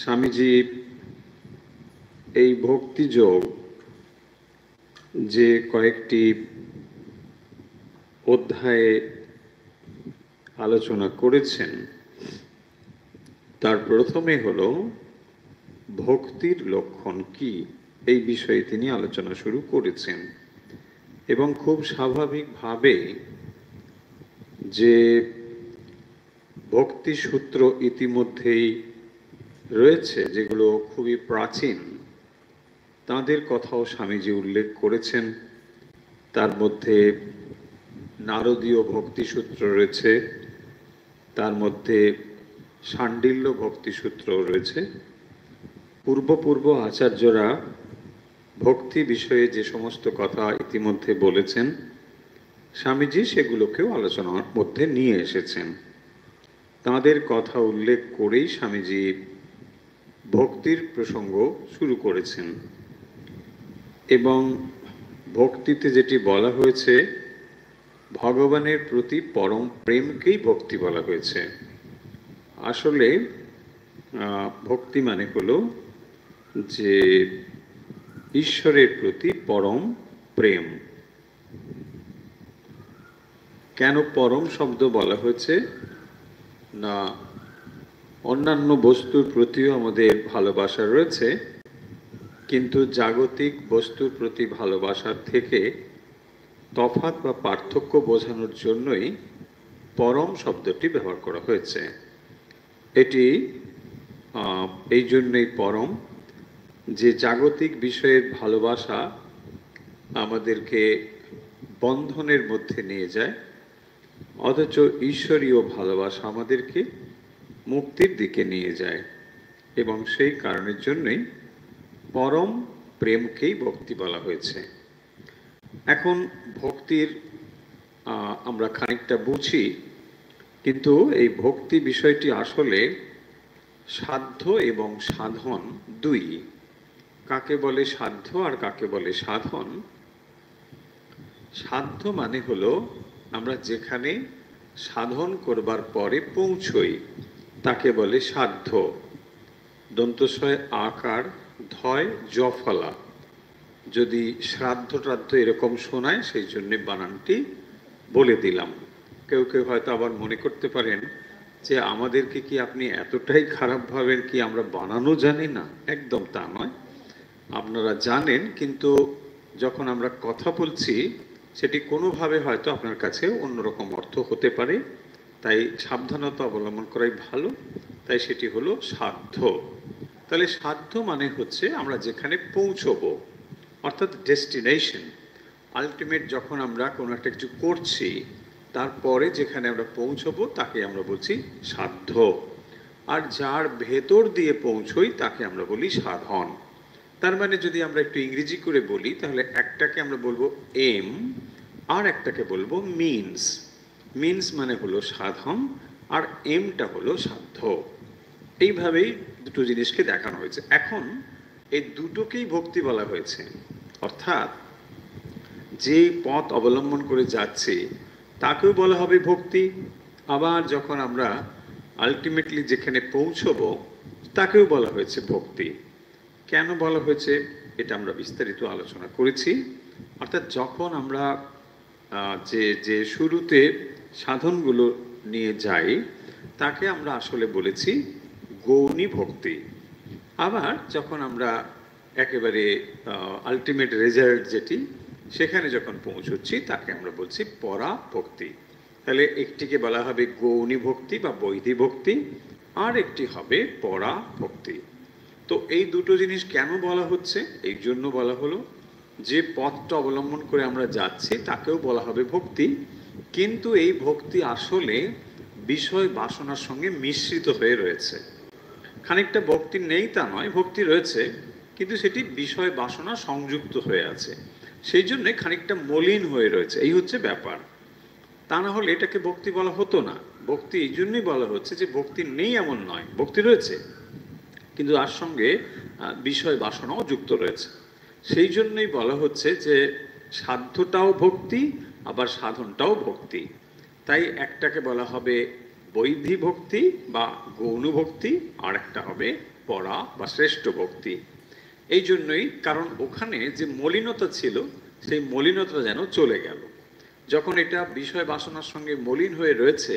স্বামীজি এই ভক্তিযোগ যে কয়েকটি অধ্যায়ে আলোচনা করেছেন তার প্রথমে হলো ভক্তির লক্ষণ কি, এই বিষয়ে তিনি আলোচনা শুরু করেছেন এবং খুব স্বাভাবিকভাবে যে ভক্তি সূত্র ইতিমধ্যেই রয়েছে যেগুলো খুবই প্রাচীন, তাদের কথাও স্বামীজি উল্লেখ করেছেন। তার মধ্যে নারদীয় ভক্তিসূত্র রয়েছে, তার মধ্যে শাণ্ডিল্য ভক্তিসূত্র রয়েছে। পূর্ব আচার্যরা ভক্তি বিষয়ে যে সমস্ত কথা ইতিমধ্যে বলেছেন, স্বামীজি সেগুলোকেও আলোচনার মধ্যে নিয়ে এসেছেন। তাদের কথা উল্লেখ করেই স্বামীজি ভক্তির প্রসঙ্গ শুরু করেছেন এবং ভক্তিতে যেটি বলা হয়েছে, ভগবানের প্রতি পরম প্রেমকেই ভক্তি বলা হয়েছে। আসলে ভক্তি মানে হলো যে ঈশ্বরের প্রতি পরম প্রেম। কেন পরম শব্দ বলা হয়েছে না, অন্যান্য বস্তুর প্রতিও আমাদের ভালোবাসা রয়েছে, কিন্তু জাগতিক বস্তুর প্রতি ভালোবাসার থেকে তফাৎ বা পার্থক্য বোঝানোর জন্যই পরম শব্দটি ব্যবহার করা হয়েছে। এটি এই জন্যই পরম যে জাগতিক বিষয়ের ভালোবাসা আমাদেরকে বন্ধনের মধ্যে নিয়ে যায়, অথচ ঈশ্বরীয় ভালোবাসা আমাদেরকে মুক্তির দিকে নিয়ে যায় এবং সেই কারণের জন্যই পরম প্রেমকেই ভক্তি বলা হয়েছে। এখন ভক্তির আমরা খানিকটা বুঝি, কিন্তু এই ভক্তি বিষয়টি আসলে সাধ্য এবং সাধন দুই। কাকে বলে সাধ্য আর কাকে বলে সাধন? সাধ্য মানে হলো আমরা যেখানে সাধন করবার পরে পৌঁছই তাকে বলে সাধ্য। দন্তস্বয় আকার ধয় জফলা, যদি শ্রাদ্ধ ট্রাদ্ধ এরকম শোনায় সেই জন্য বানানটি বলে দিলাম। কেউ কেউ হয়তো আবার মনে করতে পারেন যে আমাদেরকে কি আপনি এতটাই খারাপ ভাবেন কি আমরা বানানো জানি না? একদম তা নয়, আপনারা জানেন, কিন্তু যখন আমরা কথা বলছি সেটি কোনোভাবে হয়তো আপনার কাছে অন্যরকম অর্থ হতে পারে, তাই সাবধানতা অবলম্বন করাই ভালো। তাই সেটি হলো সাধ্য। তাহলে সাধ্য মানে হচ্ছে আমরা যেখানে পৌঁছবো, অর্থাৎ ডেস্টিনেশন, আলটিমেট। যখন আমরা কোনো একটা কিছু করছি তারপরে যেখানে আমরা পৌঁছবো তাকে আমরা বলছি সাধ্য, আর যার ভেতর দিয়ে পৌঁছই তাকে আমরা বলি সাধন। তার মানে যদি আমরা একটু ইংরেজি করে বলি তাহলে একটাকে আমরা বলবো এম আর একটাকে বলবো মিনস। মিনস মানে হলো সাধন আর এমটা হলো সাধ্য। এইভাবেই দুটো জিনিসকে দেখানো হয়েছে। এখন এই দুটোকেই ভক্তি বলা হয়েছে, অর্থাৎ যে পথ অবলম্বন করে যাচ্ছে তাকেও বলা হবে ভক্তি, আবার যখন আমরা আলটিমেটলি যেখানে পৌঁছবো তাকেও বলা হয়েছে ভক্তি। কেন বলা হয়েছে এটা আমরা বিস্তারিত আলোচনা করেছি। অর্থাৎ যখন আমরা যে শুরুতে সাধনগুলো নিয়ে যাই তাকে আমরা আসলে বলেছি গৌণী ভক্তি। আবার যখন আমরা একেবারে আলটিমেট রেজাল্ট যেটি সেখানে যখন পৌঁছচ্ছি তাকে আমরা বলছি পরা ভক্তি। তাহলে একটিকে বলা হবে গৌণী ভক্তি বা বৈধি ভক্তি, আর একটি হবে পরা ভক্তি। তো এই দুটো জিনিস কেন বলা হচ্ছে? এই জন্য বলা হলো যে পথটা অবলম্বন করে আমরা যাচ্ছি তাকেও বলা হবে ভক্তি, কিন্তু এই ভক্তি আসলে বিষয় বাসনার সঙ্গে মিশ্রিত হয়ে রয়েছে। খানিকটা ভক্তি নেই তা নয়, ভক্তি রয়েছে, কিন্তু সেটি বিষয় বাসনা সংযুক্ত হয়ে আছে, সেই জন্যে খানিকটা মলিন হয়ে রয়েছে। এই হচ্ছে ব্যাপার। তা না হলে এটাকে ভক্তি বলা হতো না। ভক্তি এই জন্যই বলা হচ্ছে যে ভক্তি নেই এমন নয়, ভক্তি রয়েছে, কিন্তু তার সঙ্গে বিষয় বাসনাও যুক্ত রয়েছে। সেই জন্যই বলা হচ্ছে যে সাধ্যটাও ভক্তি আবার সাধনটাও ভক্তি। তাই একটাকে বলা হবে বৈধি ভক্তি বা গৌণ ভক্তি, আর একটা হবে পরা বা শ্রেষ্ঠ ভক্তি। এই জন্যই, কারণ ওখানে যে মলিনতা ছিল সেই মলিনতা যেন চলে গেল। যখন এটা বিষয় বাসনার সঙ্গে মলিন হয়ে রয়েছে,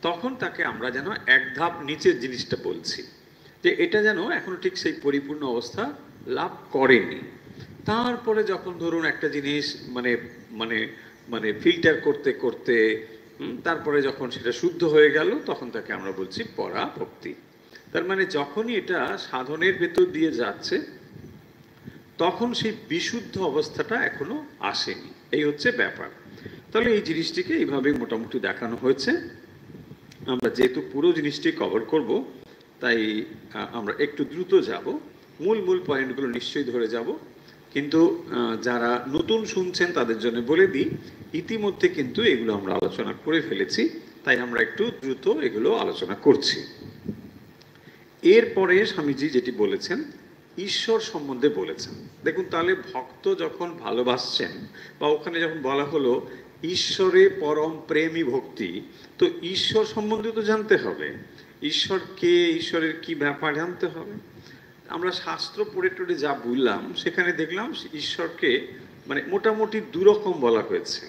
তখন তাকে আমরা যেন এক ধাপ নিচের জিনিসটা বলছি, যে এটা যেন এখনো ঠিক সেই পরিপূর্ণ অবস্থা লাভ করেনি। তারপরে যখন ধরুন একটা জিনিস মানে মানে মানে ফিল্টার করতে করতে তারপরে যখন সেটা শুদ্ধ হয়ে গেল, তখন তাকে আমরা বলছি পরাভক্তি। তার মানে যখনই এটা সাধনের ভেতর দিয়ে যাচ্ছে, তখন সেই বিশুদ্ধ অবস্থাটা এখনো আসেনি। এই হচ্ছে ব্যাপার। তাহলে এই জিনিসটিকে এইভাবে মোটামুটি দেখানো হয়েছে। আমরা যেহেতু পুরো জিনিসটি কভার করব, তাই আমরা একটু দ্রুত যাব। মূল মূল পয়েন্টগুলো নিশ্চয়ই ধরে যাব, কিন্তু যারা নতুন শুনছেন তাদের জন্য বলে দিই, ইতিমধ্যে কিন্তু এগুলো আমরা আলোচনা করে ফেলেছি, তাই আমরা একটু দ্রুত এগুলো আলোচনা করছি। এরপরে স্বামীজি যেটি বলেছেন, ঈশ্বর সম্বন্ধে বলেছেন। দেখুন, তাহলে ভক্ত যখন ভালোবাসছেন, বা ওখানে যখন বলা হলো ঈশ্বরে পরম প্রেমী ভক্তি, তো ঈশ্বর সম্বন্ধে তো জানতে হবে। ঈশ্বর কে, ঈশ্বরের কি ব্যাপার জানতে হবে। আমরা শাস্ত্র পড়ে টড়ে যা বুঝলাম, সেখানে দেখলাম ঈশ্বরকে মানে মোটামুটি দুরকম বলা হয়েছে।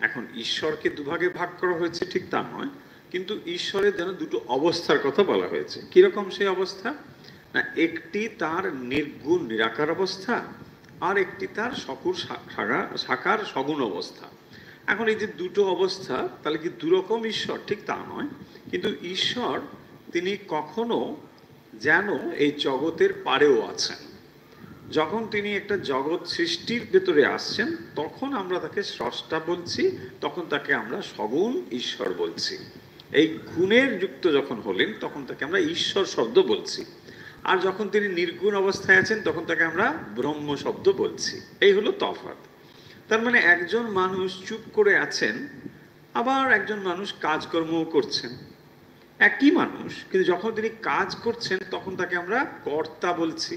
এখন ঈশ্বরকে দুভাগে ভাগ করা হয়েছে ঠিক তা নয়, কিন্তু ঈশ্বরের যেন দুটো অবস্থার কথা বলা হয়েছে। কিরকম সেই অবস্থা? না, একটি তার নির্গুণ নিরাকার অবস্থা, আর একটি তার সাকার সগুণ অবস্থা। এখন এই যে দুটো অবস্থা, তাহলে কি দুরকম ঈশ্বর? ঠিক তা নয়, কিন্তু ঈশ্বর তিনি কখনো যেন এই জগতের পারেও আছেন। যখন তিনি একটা জগৎ সৃষ্টির ভেতরে আসছেন, তখন আমরা তাকে স্রষ্টা বলছি, তখন তাকে আমরা সগুণ ঈশ্বর বলছি। এই গুণের যুক্ত যখন হলেন, তখন তাকে আমরা ঈশ্বর শব্দ বলছি। আর যখন তিনি নির্গুণ অবস্থায় আছেন, তখন তাকে আমরা ব্রহ্ম শব্দ বলছি। এই হলো তফাৎ। তার মানে একজন মানুষ চুপ করে আছেন, আবার একজন মানুষ কাজকর্মও করছেন। একই মানুষ, কিন্তু যখন তিনি কাজ করছেন, তখন তাকে আমরা কর্তা বলছি,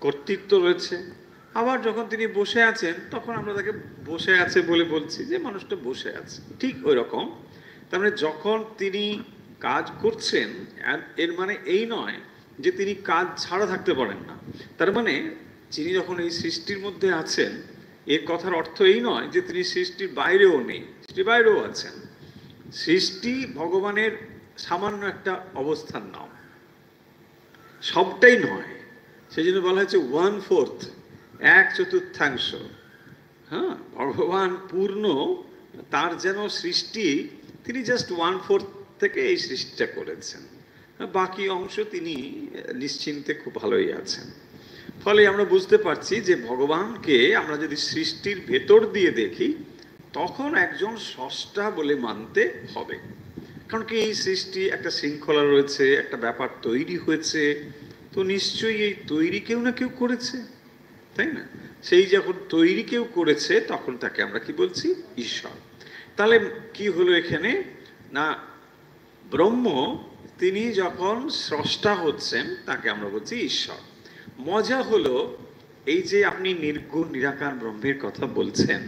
কর্তৃত্ব রয়েছে। আবার যখন তিনি বসে আছেন, তখন আমরা তাকে বসে আছে বলে বলছি, যে মানুষটা বসে আছে। ঠিক ওই রকম। তার মানে যখন তিনি কাজ করছেন, এর মানে এই নয় যে তিনি কাজ ছাড়া থাকতে পারেন না। তার মানে তিনি যখন এই সৃষ্টির মধ্যে আছেন, এর কথার অর্থ এই নয় যে তিনি সৃষ্টির বাইরেও নেই, সৃষ্টির বাইরেও আছেন। সৃষ্টি ভগবানের সামান্য একটা অবস্থার নাম, সবটাই নয়। সেই জন্য বলা হয়েছে 1/4, 1/4। হ্যাঁ, ভগবান পূর্ণ, তার যেন সৃষ্টি তিনি জাস্ট 1/4 থেকে এই সৃষ্টিটা করেছেন, বাকি অংশ তিনি নিশ্চিন্তে খুব ভালোই আছেন। ফলে আমরা বুঝতে পারছি যে ভগবানকে আমরা যদি সৃষ্টির ভেতর দিয়ে দেখি, তখন একজন স্রষ্টা বলে মানতে হবে। কারণ কি, এই সৃষ্টি একটা শৃঙ্খলা রয়েছে, একটা ব্যাপার তৈরি হয়েছে, তো নিশ্চয়ই এই তৈরি কেউ না কেউ করেছে, তাই না? সেই যখন তৈরি কেউ করেছে, তখন তাকে আমরা কি বলছি? ঈশ্বর। তাহলে কি হলো এখানে? না, ব্রহ্ম তিনি যখন স্রষ্টা হচ্ছেন, তাকে আমরা বলছি ঈশ্বর। মজা হলো, এই যে আপনি নির্গুণ নিরাকার ব্রহ্মের কথা বলছেন,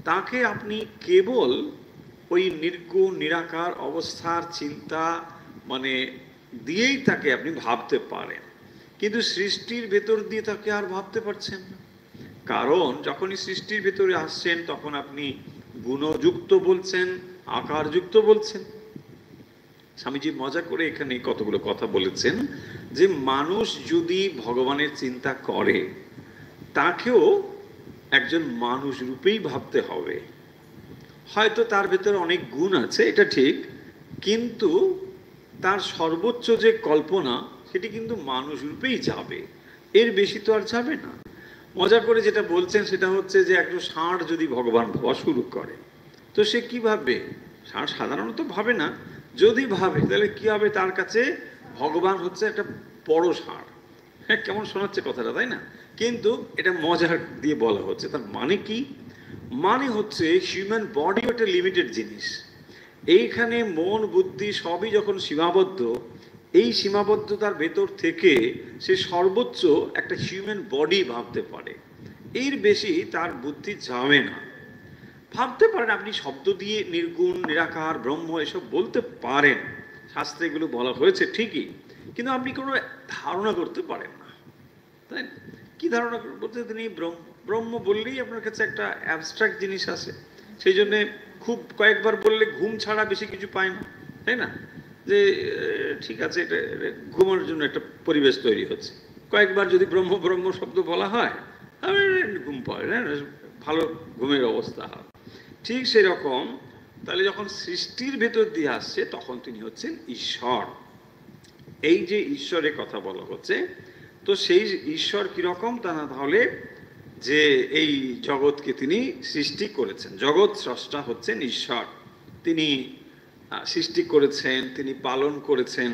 তাকে আপনি কেবল ওই নির্গুণ নিরাকার অবস্থার চিন্তা মানে দিয়েই তাকে আপনি ভাবতে পারেন, কিন্তু সৃষ্টির ভেতর দিয়ে তাকে আর ভাবতে পারছেন না। কারণ যখনই সৃষ্টির ভেতরে আসছেন, তখন আপনি গুণযুক্ত বলছেন, আকারযুক্ত বলছেন। স্বামীজি মজা করে এখানে কতগুলো কথা বলেছেন, যে মানুষ যদি ভগবানের চিন্তা করে, তাকেও একজন মানুষ রূপেই ভাবতে হবে। হয়তো তার ভেতরে অনেক গুণ আছে, এটা ঠিক, কিন্তু তার সর্বোচ্চ যে কল্পনা, সেটি কিন্তু মানুষ রূপেই যাবে, এর বেশি তো আর যাবে না। মজা করে যেটা বলছেন সেটা হচ্ছে যে একজন ষাঁড় যদি ভগবান ভাবা শুরু করে, তো সে কি ভাববে? ষাঁড় সাধারণত ভাবে না। যদি ভাবে, তাহলে কি হবে? তার কাছে ভগবান হচ্ছে একটা বড় ষাঁড়। হ্যাঁ, কেমন শোনাচ্ছে কথাটা, তাই না? কিন্তু এটা মজার দিয়ে বলা হচ্ছে। তার মানে কি? মানে হচ্ছে হিউম্যান বডি একটা লিমিটেড জিনিস। এইখানে মন বুদ্ধি সবই যখন সীমাবদ্ধ, এই সীমাবদ্ধতার ভেতর থেকে সে সর্বোচ্চ একটা হিউম্যান বডি ভাবতে পারে, এর বেশি তার বুদ্ধি যাবে না। ভাবতে পারেন, আপনি শব্দ দিয়ে নির্গুণ নিরাকার ব্রহ্ম এসব বলতে পারেন, শাস্ত্রে এগুলো বলা হয়েছে ঠিকই, কিন্তু আপনি কোনো ধারণা করতে পারেন না, তাই না? কি ধারণা বলতে তিনি ব্রহ্ম বললেই আপনার কাছে একটা অ্যাবস্ট্রাক্ট জিনিস আছে, সেই জন্যে খুব কয়েকবার বললে ঘুম ছাড়া বেশি কিছু পায় না, তাই না? যে ঠিক আছে, এটা ঘুমানোর জন্য একটা পরিবেশ তৈরি হচ্ছে, কয়েকবার যদি ব্রহ্ম ব্রহ্ম শব্দ বলা হয় ঘুম পায়, ভালো ঘুমের অবস্থা হয়। ঠিক সেরকম তাহলে যখন সৃষ্টির ভেতর দিয়ে আসছে তখন তিনি হচ্ছেন ঈশ্বর। এই যে ঈশ্বরের কথা বলা হচ্ছে, তো সেই ঈশ্বর কিরকম তা না, তাহলে যে এই জগৎকে তিনি সৃষ্টি করেছেন, জগৎ স্রষ্টা হচ্ছেন ঈশ্বর। তিনি সৃষ্টি করেছেন, তিনি পালন করেছেন,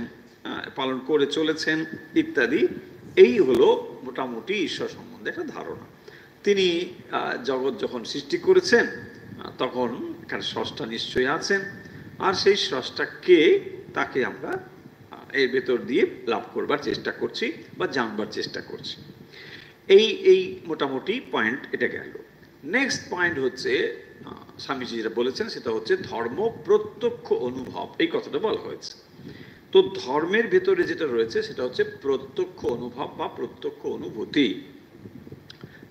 পালন করে চলেছেন ইত্যাদি। এই হলো মোটামুটি ঈশ্বর সম্বন্ধে একটা ধারণা। তিনি জগৎ যখন সৃষ্টি করেছেন তখন এখানে স্রষ্টা নিশ্চয়ই আছেন, আর সেই স্রষ্টাকে তাকে আমরা এর ভেতর দিয়ে লাভ করবার চেষ্টা করছি বা জানবার চেষ্টা করছি। এই মোটামুটি পয়েন্ট এটা গেল। নেক্সট পয়েন্ট হচ্ছে স্বামীজি যেটা বলেছেন সেটা হচ্ছে ধর্ম প্রত্যক্ষ অনুভব, এই কথাটা বলা হয়েছে। তো ধর্মের ভেতরে যেটা রয়েছে সেটা হচ্ছে প্রত্যক্ষ অনুভব বা প্রত্যক্ষ অনুভূতি।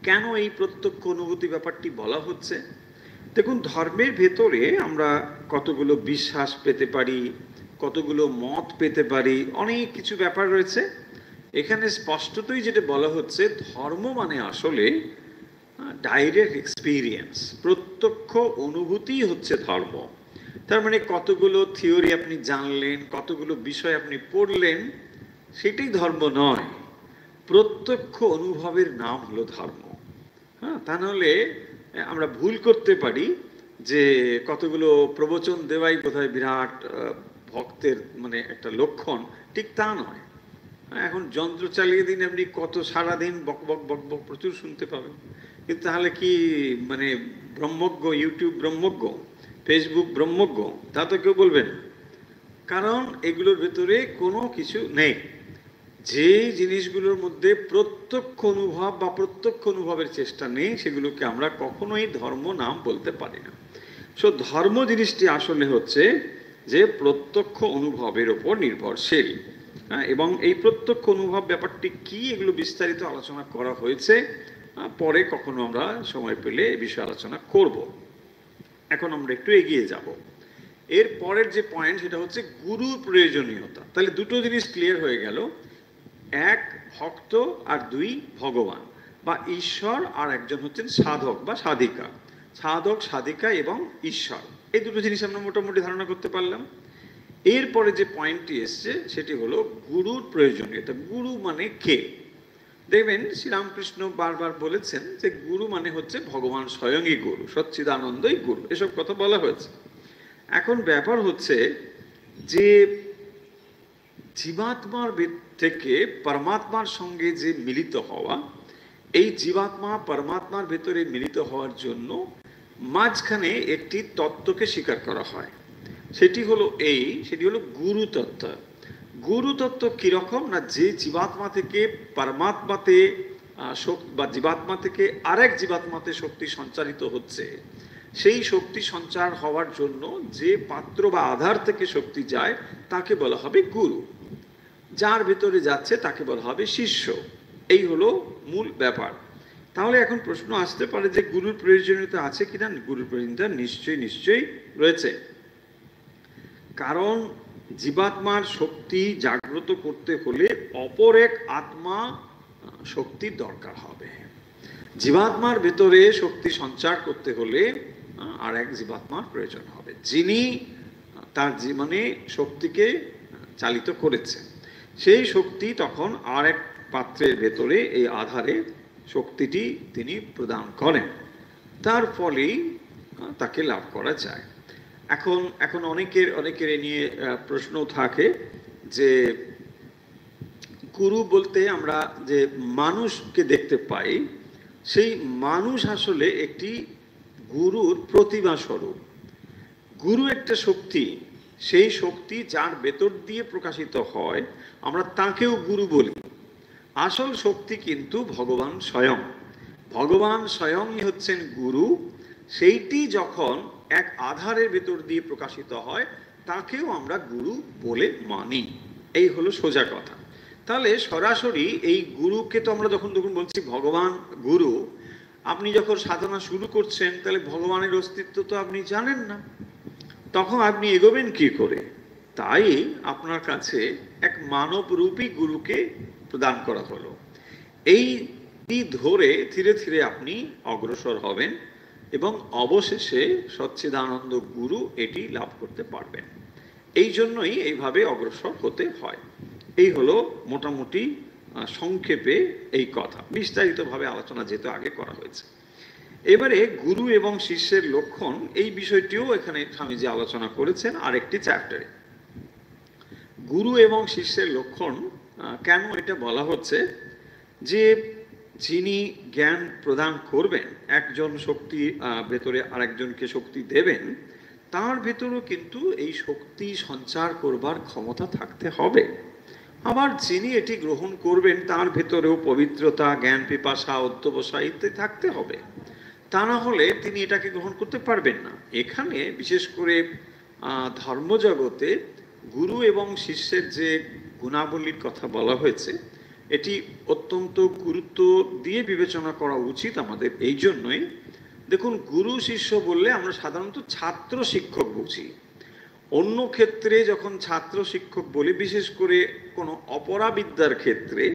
কেন এই প্রত্যক্ষ অনুভূতি ব্যাপারটি বলা হচ্ছে? দেখুন, ধর্মের ভেতরে আমরা কতগুলো বিশ্বাস পেতে পারি, কতগুলো মত পেতে পারি, অনেক কিছু ব্যাপার রয়েছে। এখানে স্পষ্টতই যেটা বলা হচ্ছে, ধর্ম মানে আসলে ডাইরেক্ট এক্সপিরিয়েন্স, প্রত্যক্ষ অনুভূতি হচ্ছে ধর্ম। তার মানে কতগুলো থিওরি আপনি জানলেন, কতগুলো বিষয় আপনি পড়লেন, সেটাই ধর্ম নয়। প্রত্যক্ষ অনুভবের নাম হলো ধর্ম। হ্যাঁ, তা নাহলে আমরা ভুল করতে পারি যে কতগুলো প্রবচন দেওয়াই বোধহয় বিরাট ভক্তের মানে একটা লক্ষণ। ঠিক তা নয়। এখন যন্ত্র চালিয়ে দিন, আপনি কত সারাদিন বক বক বক বক প্রচুর শুনতে পাবেন, কিন্তু তাহলে কি মানে ব্রহ্মজ্ঞ, ইউটিউব ব্রহ্মজ্ঞ, ফেসবুক ব্রহ্মজ্ঞ, তা তো কেউ বলবেন। কারণ এগুলোর ভেতরে কোনো কিছু নেই। যে জিনিসগুলোর মধ্যে প্রত্যক্ষ অনুভব বা প্রত্যক্ষ অনুভবের চেষ্টা নেই, সেগুলোকে আমরা কখনোই ধর্ম নাম বলতে পারি না। সো ধর্ম জিনিসটি আসলে হচ্ছে যে প্রত্যক্ষ অনুভবের ওপর নির্ভরশীল। এবং এই প্রত্যক্ষ অনুভব ব্যাপারটি কি, এগুলো বিস্তারিত আলোচনা করা হয়েছে, পরে কখনো আমরা সময় পেলে এ বিষয়ে আলোচনা করব। এখন আমরা একটু এগিয়ে যাব। এর পরের যে পয়েন্ট সেটা হচ্ছে গুরুর প্রয়োজনীয়তা। তাহলে দুটো জিনিস ক্লিয়ার হয়ে গেল, এক ভক্ত আর দুই ভগবান বা ঈশ্বর, আর একজন হচ্ছেন সাধক বা সাধিকা। সাধক, সাধিকা এবং ঈশ্বর, এই দুটো জিনিস আমরা মোটামুটি ধারণা করতে পারলাম। এরপরে যে পয়েন্টটি এসছে সেটি হলো গুরুর প্রয়োজনীয়তা। গুরু মানে কে? দেখবেন শ্রীরামকৃষ্ণ বারবার বলেছেন যে গুরু মানে হচ্ছে ভগবান স্বয়ংই গুরু, সচ্চিদানন্দই গুরু, এসব কথা বলা হয়েছে। এখন ব্যাপার হচ্ছে যে জীবাত্মার থেকে পরমাত্মার সঙ্গে যে মিলিত হওয়া, এই জীবাত্মা পরমাত্মার ভেতরে মিলিত হওয়ার জন্য মাঝখানে একটি তত্ত্বকে স্বীকার করা হয়। সেটি হলো গুরু তত্ত্ব। গুরু তত্ত্ব কিরকম না, যে জীবাত্মা থেকে পরমাত্মাতে বা জীবাত্মা থেকে আরেক জীবাত্মাতে শক্তি সঞ্চারিত হচ্ছে, সেই শক্তি সঞ্চার হওয়ার জন্য যে পাত্র বা আধার থেকে শক্তি যায় তাকে বলা হবে গুরু। যার ভেতরে যাচ্ছে তাকে বলা হবে শিষ্য। এই হলো মূল ব্যাপার। তাহলে এখন প্রশ্ন আসতে পারে যে গুরুর প্রয়োজনীয়তা আছে কিনা? গুরুর প্রয়োজনীয়তা নিশ্চয়ই রয়েছে। কারণ জীবাত্মার শক্তি জাগ্রত করতে হলে অপর এক আত্মা শক্তির দরকার হবে। জীবাত্মার ভেতরে শক্তি সঞ্চার করতে হলে আর এক জীবাত্মার প্রয়োজন হবে, যিনি তার জীবনে শক্তিকে চালিত করেছে। সেই শক্তি তখন আর এক পাত্রের ভেতরে এই আধারে শক্তিটি তিনি প্রদান করেন, তার ফলেই তাকে লাভ করা যায়। এখন অনেকের এ নিয়ে প্রশ্ন থাকে যে গুরু বলতে আমরা যে মানুষকে দেখতে পাই, সেই মানুষ আসলে একটি গুরুর প্রতিমা স্বরূপ। গুরু একটা শক্তি, সেই শক্তি যার ভেতর দিয়ে প্রকাশিত হয় আমরা তাকেও গুরু বলি। আসল শক্তি কিন্তু ভগবান স্বয়ং। ভগবান স্বয়ংই হচ্ছেন গুরু। সেইটি যখন এক আধারের ভেতর দিয়ে প্রকাশিত হয় তাকেও আমরা গুরু বলে মানি। এই হলো সোজা কথা। তাহলে সরাসরি এই গুরুকে তো আমরা যখন বলছি ভগবান গুরু, আপনি যখন সাধনা শুরু করছেন তাহলে ভগবানের অস্তিত্ব তো আপনি জানেন না, তখন আপনি এগোবেন কি করে? তাই আপনার কাছে এক মানবরূপী গুরুকে প্রদান করা হলো। এই ধরে ধীরে ধীরে আপনি অগ্রসর হবেন এবং অবশেষে সচ্চিদানন্দ গুরু এটি লাভ করতে পারবেন। এই জন্যই এইভাবে অগ্রসর হতে হয়। এই হলো মোটামুটি সংক্ষেপে এই কথা। বিস্তারিতভাবে আলোচনা যেহেতু আগে করা হয়েছে, এবারে গুরু এবং শিষ্যের লক্ষণ এই বিষয়টিও এখানে স্বামীজি আলোচনা করেছেন আরেকটি চ্যাপ্টারে। গুরু এবং শিষ্যের লক্ষণ কেন এটা বলা হচ্ছে, যে যিনি জ্ঞান প্রদান করবেন, একজন শক্তি ভেতরে আরেকজনকে শক্তি দেবেন, তার ভেতরেও কিন্তু এই শক্তি সঞ্চার করবার ক্ষমতা থাকতে হবে। আবার যিনি এটি গ্রহণ করবেন তার ভেতরেও পবিত্রতা, জ্ঞান পিপাসা, অধ্যবসায় ইত্যাদি থাকতে হবে। তা না হলে তিনি এটাকে গ্রহণ করতে পারবেন না। এখানে বিশেষ করে ধর্মজগতে গুরু এবং শিষ্যের যে গুণাবলীর কথা বলা হয়েছে, এটি অত্যন্ত গুরুত্ব দিয়ে বিবেচনা করা উচিত আমাদের। এই জন্যই দেখুন, গুরু শিষ্য বললে আমরা সাধারণত ছাত্র শিক্ষক বুঝি। অন্য ক্ষেত্রে যখন ছাত্র শিক্ষক বলি, বিশেষ করে কোনো অপরাবিদ্যার ক্ষেত্রে,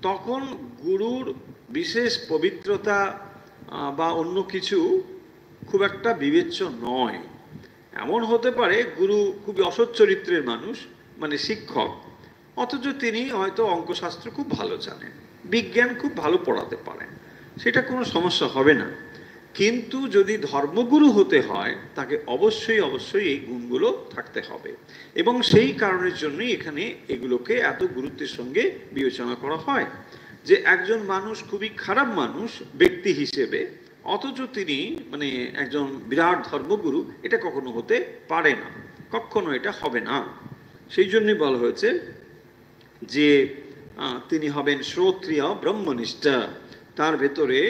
তখন গুরুর বিশেষ পবিত্রতা বা অন্য কিছু খুব একটা বিবেচ্য নয়। এমন হতে পারে গুরু খুবই অসৎ চরিত্রের মানুষ, মানে শিক্ষক, অথচ তিনি হয়তো অঙ্কশাস্ত্র খুব ভালো জানেন, বিজ্ঞান খুব ভালো পড়াতে পারেন, সেটা কোনো সমস্যা হবে না। কিন্তু যদি ধর্মগুরু হতে হয় তাকে অবশ্যই অবশ্যই এই গুণগুলো থাকতে হবে, এবং সেই কারণের জন্যই এখানে এগুলোকে এত গুরুত্বের সঙ্গে বিবেচনা করা হয়। যে একজন মানুষ খুবই খারাপ মানুষ ব্যক্তি হিসেবে, অথচ তিনি মানে একজন বিরাট ধর্মগুরু, এটা কখনো হতে পারে না, কখনো এটা হবে না। সেই জন্যই বলা হয়েছে যে তিনি হবেন শ্রোত্রিয় ব্রহ্মনিষ্ঠা, তার ভেতরে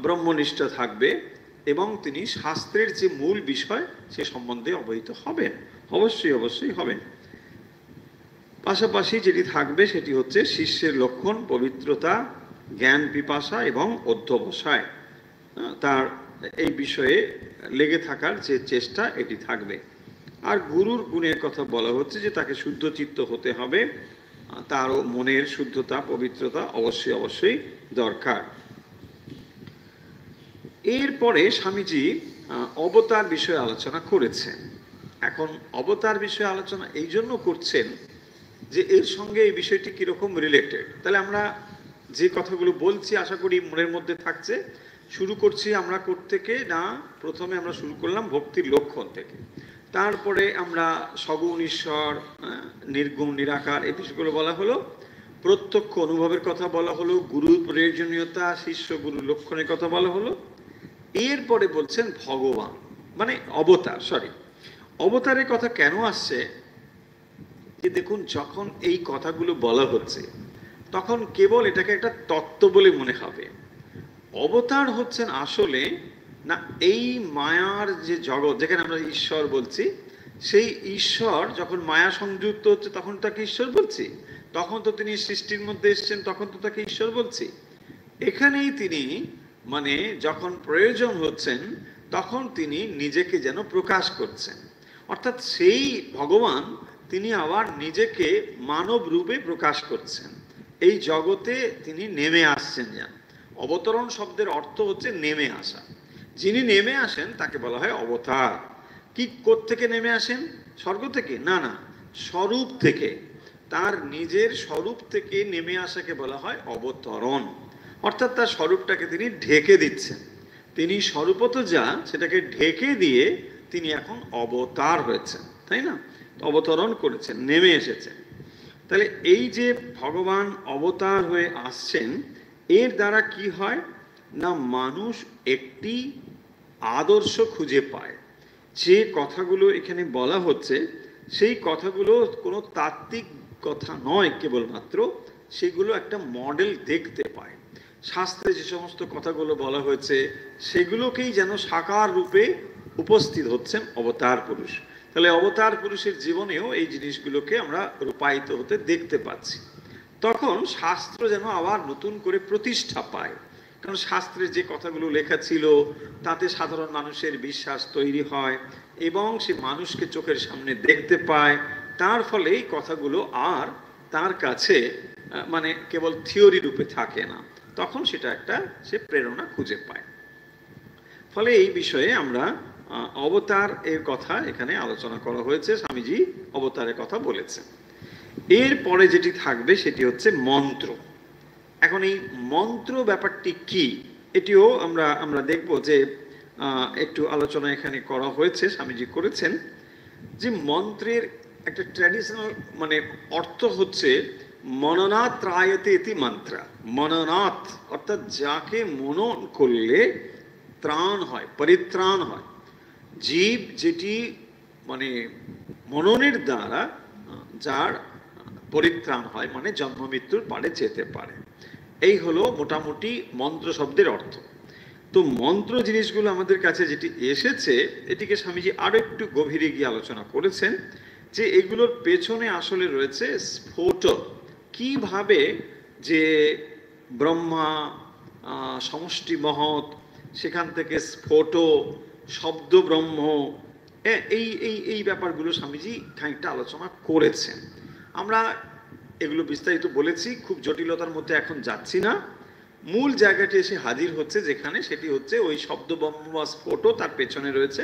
ব্রহ্মনিষ্ঠা থাকবে এবং তিনি শাস্ত্রের যে মূল বিষয় সে সম্বন্ধে অবহিত হবেন, অবশ্যই অবশ্যই হবেন। পাশাপাশি যেটি থাকবে সেটি হচ্ছে শিষ্যের লক্ষণ পবিত্রতা, জ্ঞান পিপাসা এবং অধ্যবসায়, তার এই বিষয়ে লেগে থাকার যে চেষ্টা এটি থাকবে। আর গুরুর গুণের কথা বলা হচ্ছে যে তাকে শুদ্ধ চিত্ত হতে হবে, তারও মনের শুদ্ধতা পবিত্রতা অবশ্যই অবশ্যই দরকার। এরপরে স্বামীজি অবতার বিষয়ে আলোচনা করেছেন। এখন অবতার বিষয়ে আলোচনা এই জন্য করছেন যে এর সঙ্গে এই বিষয়টি কিরকম রিলেটেড। তাহলে আমরা যে কথাগুলো বলছি আশা করি মনের মধ্যে থাকছে। শুরু করছি আমরা থেকে না, প্রথমে আমরা শুরু করলাম ভক্তির লক্ষণ থেকে, তারপরে আমরা সগুণ ঈশ্বর, নির্গুণ নিরাকার, এই বিষয়গুলো বলা হলো, প্রত্যক্ষ অনুভবের কথা বলা হলো, গুরুর প্রয়োজনীয়তা, শিষ্য গুরুর লক্ষণের কথা বলা হলো। এরপরে বলছেন ভগবান মানে অবতার, অবতারের কথা কেন আসছে, যে দেখুন যখন এই কথাগুলো বলা হচ্ছে তখন কেবল এটাকে একটা তত্ত্ব বলে মনে হবে। অবতার হচ্ছেন আসলে না এই মায়ার যে জগৎ, যেখানে আমরা ঈশ্বর বলছি, সেই ঈশ্বর যখন মায়া সংযুক্ত হচ্ছে তখন তাকে ঈশ্বর বলছি, তখন তো তিনি সৃষ্টির মধ্যে এসছেন, তখন তো তাকে ঈশ্বর বলছি। এখানেই তিনি মানে যখন প্রয়োজন হচ্ছেন তখন তিনি নিজেকে যেন প্রকাশ করছেন, অর্থাৎ সেই ভগবান তিনি আবার নিজেকে মানব রূপে প্রকাশ করছেন, এই জগতে তিনি নেমে আসছেন। যেন অবতরণ শব্দের অর্থ হচ্ছে নেমে আসা। যিনি নেমে আসেন তাকে বলা হয় অবতার। কি কোত্থেকে নেমে আসেন? স্বর্গ থেকে? না না, স্বরূপ থেকে, তার নিজের স্বরূপ থেকে নেমে আসাকে বলা হয় অবতরণ। অর্থাৎ তার স্বরূপটাকে তিনি ঢেকে দিচ্ছেন, তিনি স্বরূপত যা সেটাকে ঢেকে দিয়ে তিনি এখন অবতার হয়েছেন, তাই না? অবতরণ করেছেন, নেমে এসেছেন। তাহলে এই যে ভগবান অবতার হয়ে আসছেন, এর দ্বারা কি হয় না, মানুষ একটি আদর্শ খুঁজে পায়। যে কথাগুলো এখানে বলা হচ্ছে সেই কথাগুলো কোনো তাত্ত্বিক কথা নয় কেবলমাত্র, সেগুলো একটা মডেল দেখতে পায়। শাস্ত্রে যে সমস্ত কথাগুলো বলা হয়েছে সেগুলোকেই যেন সাকার রূপে উপস্থিত হচ্ছেন অবতার পুরুষ। তাহলে অবতার পুরুষের জীবনেও এই জিনিসগুলোকে আমরা রূপায়িত হতে দেখতে পাচ্ছি। তখন শাস্ত্র যেন আবার নতুন করে প্রতিষ্ঠা পায়, কারণ শাস্ত্রে যে কথাগুলো লেখা ছিল তাতে সাধারণ মানুষের বিশ্বাস তৈরি হয় এবং সে মানুষকে চোখের সামনে দেখতে পায়। তার ফলে এই কথাগুলো আর তার কাছে মানে কেবল থিওরি রূপে থাকে না, তখন সেটা একটা সে প্রেরণা খুঁজে পায়। ফলে এই বিষয়ে আমরা অবতার এর কথা এখানে আলোচনা করা হয়েছে। স্বামীজি অবতারের কথা বলেছেন। এরপরে যেটি থাকবে সেটি হচ্ছে মন্ত্র। এখন এই মন্ত্র ব্যাপারটি কি, এটিও আমরা দেখব যে একটু আলোচনা এখানে করা হয়েছে, স্বামীজি করেছেন। যে মন্ত্রের একটা ট্র্যাডিশনাল মানে অর্থ হচ্ছে মননাথ ত্রায়তে ইতি মন্ত্রা। মননাথ অর্থাৎ যাকে মনন করলে ত্রাণ হয়, পরিত্রাণ হয়। জীব যেটি মানে মননের দ্বারা যার পরিত্রাণ হয়, মানে জন্ম মৃত্যুর পারে যেতে পারে। এই হলো মোটামুটি মন্ত্র শব্দের অর্থ। তো মন্ত্র জিনিসগুলো আমাদের কাছে যেটি এসেছে, এটিকে স্বামীজি আরো একটু গভীরে গিয়ে আলোচনা করেছেন যে এগুলোর পেছনে আসলে রয়েছে স্ফোট। কিভাবে যে ব্রহ্মা সমষ্টি মহৎ, সেখান থেকে স্ফোট শব্দ ব্রহ্ম, এই এই এই ব্যাপারগুলো স্বামীজি খানিকটা আলোচনা করেছেন। আমরা এগুলো বিস্তারিত বলেছি, খুব জটিলতার মধ্যে এখন যাচ্ছি না। মূল জায়গাটি এসে হাজির হচ্ছে যেখানে, সেটি হচ্ছে ওই শব্দ ব্রহ্ম বা স্ফোট তার পেছনে রয়েছে।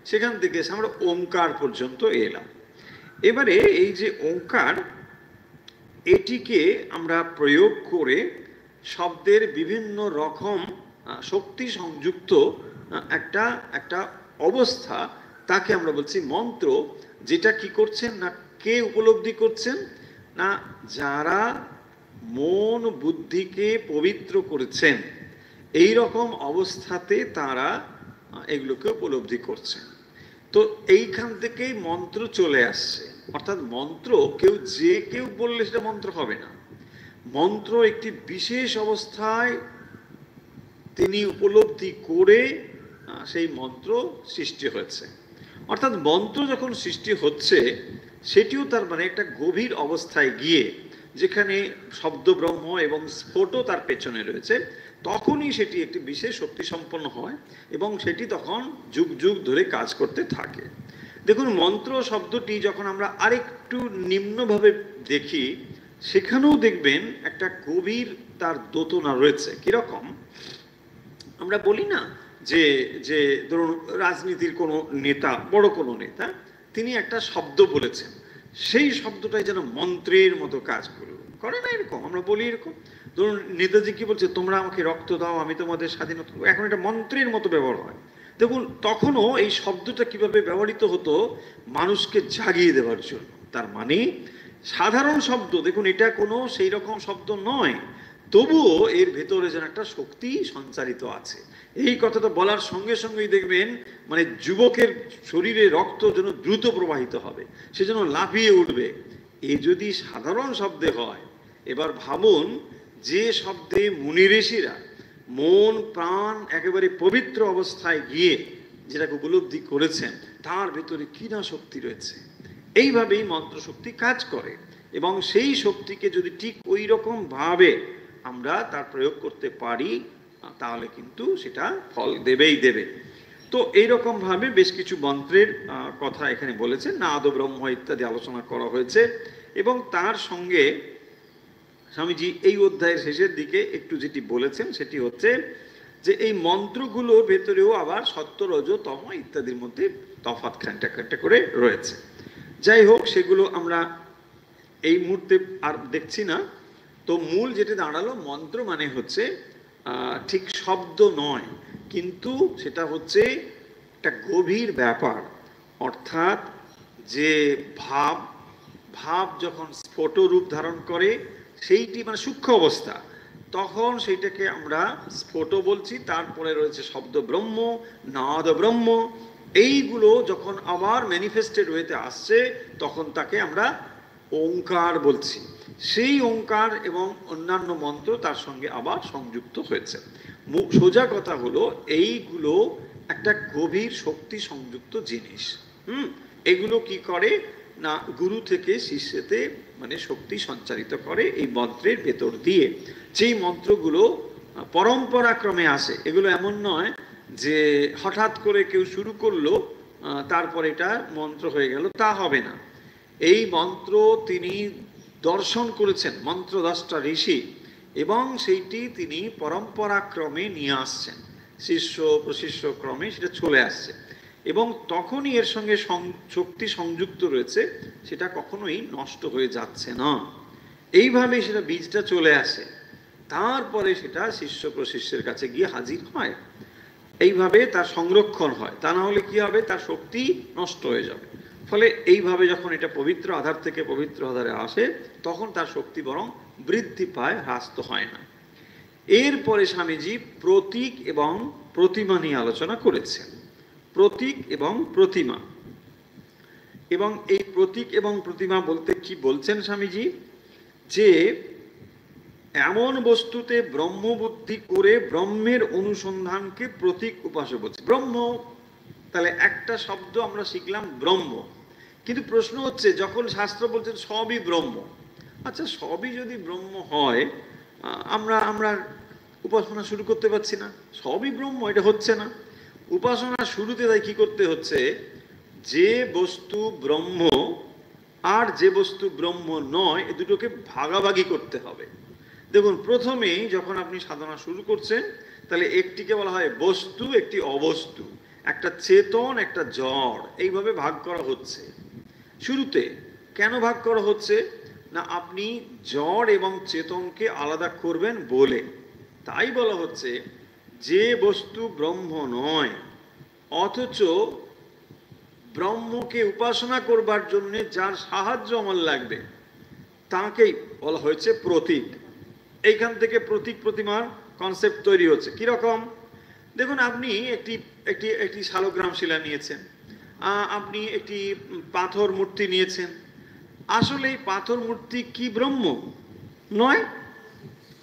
সেখান থেকে এসে আমরা ওঙ্কার পর্যন্ত এলাম। এবারে এই যে ওঙ্কার, এটিকে আমরা প্রয়োগ করে শব্দের বিভিন্ন রকম শক্তি সংযুক্ত একটা একটা অবস্থা, তাকে আমরা বলছি মন্ত্র। যেটা কি করছেন না, কে উপলব্ধি করছেন না, যারা মন বুদ্ধিকে পবিত্র করেছেন এই রকম অবস্থাতে তারা এগুলোকে উপলব্ধি করছেন। তো এইখান থেকেই মন্ত্র চলে আসছে। অর্থাৎ মন্ত্র যে কেউ বললে সেটা মন্ত্র হবে না। মন্ত্র একটি বিশেষ অবস্থায় তিনি উপলব্ধি করে সেই মন্ত্র সৃষ্টি হয়েছে। অর্থাৎ মন্ত্র যখন সৃষ্টি হচ্ছে সেটিও তার মানে একটা গভীর অবস্থায় গিয়ে, যেখানে শব্দ ব্রহ্ম এবং স্ফোট তার পেছনে রয়েছে, তখনই সেটি একটি বিশেষ শক্তি সম্পন্ন হয় এবং সেটি তখন যুগ যুগ ধরে কাজ করতে থাকে। দেখুন, মন্ত্র শব্দটি যখন আমরা আরেকটু নিম্নভাবে দেখি, সেখানেও দেখবেন একটা গভীর তার দোতনা রয়েছে। কিরকম, আমরা বলি না যে যে ধরুন রাজনীতির কোনো নেতা, বড় কোনো নেতা, তিনি একটা শব্দ বলেছেন, সেই শব্দটাই যেন মন্ত্রের মতো কাজ করে না, এরকম আমরা বলি। এরকম ধরুন নেতাজি কি বলছে, তোমরা আমাকে রক্ত দাও আমি তোমাদের স্বাধীনতা, এখন এটা মন্ত্রের মতো ব্যবহার হয়। দেখুন, তখনও এই শব্দটা কিভাবে ব্যবহৃত হতো, মানুষকে জাগিয়ে দেওয়ার জন্য। তার মানে সাধারণ শব্দ, দেখুন এটা কোনো সেই রকম শব্দ নয়, তবুও এর ভেতরে যেন একটা শক্তি সঞ্চারিত আছে। এই কথাটা বলার সঙ্গে সঙ্গেই দেখবেন মানে যুবকের শরীরে রক্ত যেন দ্রুত প্রবাহিত হবে, সে যেন লাফিয়ে উঠবে। এ যদি সাধারণ শব্দে হয়, এবার ভাবুন যে শব্দে মুনি ঋষিরা মন প্রাণ একেবারে পবিত্র অবস্থায় গিয়ে যেটাকে উপলব্ধি করেছেন, তার ভেতরে কি না শক্তি রয়েছে। এইভাবেই মন্ত্র শক্তি কাজ করে এবং সেই শক্তিকে যদি ঠিক ওই রকম ভাবে আমরা তার প্রয়োগ করতে পারি, তাহলে কিন্তু সেটা ফল দেবেই দেবে। তো এইরকম ভাবে বেশ কিছু মন্ত্রের কথা এখানে বলেছেন, নাদ ব্রহ্ম ইত্যাদি আলোচনা করা হয়েছে। এবং তার সঙ্গে স্বামীজি এই অধ্যায়ের শেষের দিকে একটু যেটি বলেছেন সেটি হচ্ছে যে এই মন্ত্রগুলোর ভেতরেও আবার সত্য রজ তম ইত্যাদির মধ্যে তফাৎ খানিকটা করে রয়েছে। যাই হোক, সেগুলো আমরা এই মুহূর্তে আর দেখছি না। তো মূল যেটা দাঁড়ালো, মন্ত্র মানে হচ্ছে ঠিক শব্দ নয়, কিন্তু সেটা হচ্ছে একটা গভীর ব্যাপার। অর্থাৎ যে ভাব যখন স্ফোট রূপ ধারণ করে, সেইটি মানে সূক্ষ্ম অবস্থা, তখন সেইটাকে আমরা স্ফোট বলছি। তারপরে রয়েছে শব্দ ব্রহ্ম, নাদ ব্রহ্ম। এইগুলো যখন আবার ম্যানিফেস্টেড হইতে আসছে, তখন তাকে আমরা ওঙ্কার বলছি। সেই ওঙ্কার এবং অন্যান্য মন্ত্র তার সঙ্গে আবার সংযুক্ত হয়েছে। সোজা কথা হলো, এইগুলো একটা গভীর শক্তি সংযুক্ত জিনিস। এগুলো কি করে না গুরু থেকে শিষ্যতে মানে শক্তি সঞ্চারিত করে এই মন্ত্রের ভেতর দিয়ে। যেই মন্ত্রগুলো পরম্পরাক্রমে আসে, এগুলো এমন নয় যে হঠাৎ করে কেউ শুরু করলো তারপর এটা মন্ত্র হয়ে গেল, তা হবে না। এই মন্ত্র তিনি দর্শন করেছেন মন্ত্রদ্রষ্টা ঋষি, এবং সেইটি তিনি পরম্পরাক্রমে নিয়ে আসছেন, শিষ্য প্রশিষ্য ক্রমে সেটা চলে আসছে, এবং তখনই এর সঙ্গে শক্তি সংযুক্ত রয়েছে, সেটা কখনোই নষ্ট হয়ে যাচ্ছে না। এইভাবে সেটা বীজটা চলে আসে, তারপরে সেটা শিষ্য প্রশিষ্যের কাছে গিয়ে হাজির হয়, এইভাবে তার সংরক্ষণ হয়। তা না হলে কি হবে, তার শক্তি নষ্ট হয়ে যাবে। ফলে এইভাবে যখন এটা পবিত্র আধার থেকে পবিত্র আধারে আসে, তখন তার শক্তি বরং বৃদ্ধি পায়, হ্রাস তো হয় না। এরপরে স্বামীজি প্রতীক এবং প্রতিমা নিয়ে আলোচনা করেছেন। প্রতীক এবং প্রতিমা, এবং এই প্রতীক এবং প্রতিমা বলতে কি বলছেন স্বামীজি, যে এমন বস্তুতে ব্রহ্মবুদ্ধি করে ব্রহ্মের অনুসন্ধানকে প্রতীক উপাস্য বলছে। ব্রহ্ম, তাহলে একটা শব্দ আমরা শিখলাম ব্রহ্ম, কিন্তু প্রশ্ন হচ্ছে যখন শাস্ত্র বলছেন সবই ব্রহ্ম, আচ্ছা সবই যদি ব্রহ্ম হয়, আমরা আমরা উপাসনা শুরু করতে পারছি না, সবই ব্রহ্ম, এটা হচ্ছে না। উপাসনা শুরুতে তাই কি করতে হচ্ছে, যে বস্তু ব্রহ্ম আর যে বস্তু ব্রহ্ম নয়, এ দুটোকে ভাগাভাগি করতে হবে। দেখুন, প্রথমেই যখন আপনি সাধনা শুরু করছেন, তাহলে একটিকে বলা হয় বস্তু, একটি অবস্তু, একটা চেতন, একটা জড়, এইভাবে ভাগ করা হচ্ছে শুরুতে। কেন ভাগ করা হচ্ছে না, আপনি জড় এবং চেতনকে আলাদা করবেন বলে, তাই বলা হচ্ছে যে বস্তু ব্রহ্ম নয় অথচ ব্রহ্মকে উপাসনা করবার জন্য যার সাহায্য আমার লাগবে, তাকেই বলা হয়েছে প্রতীক। এইখান থেকে প্রতীক প্রতিমার কনসেপ্ট তৈরি হচ্ছে। কিরকম, দেখুন, আপনি একটি একটি একটি শালগ্রাম শিলা নিয়েছেন, আপনি একটি পাথর মূর্তি নিয়েছেন। আসলে এই পাথর মূর্তি কি ব্রহ্ম নয়?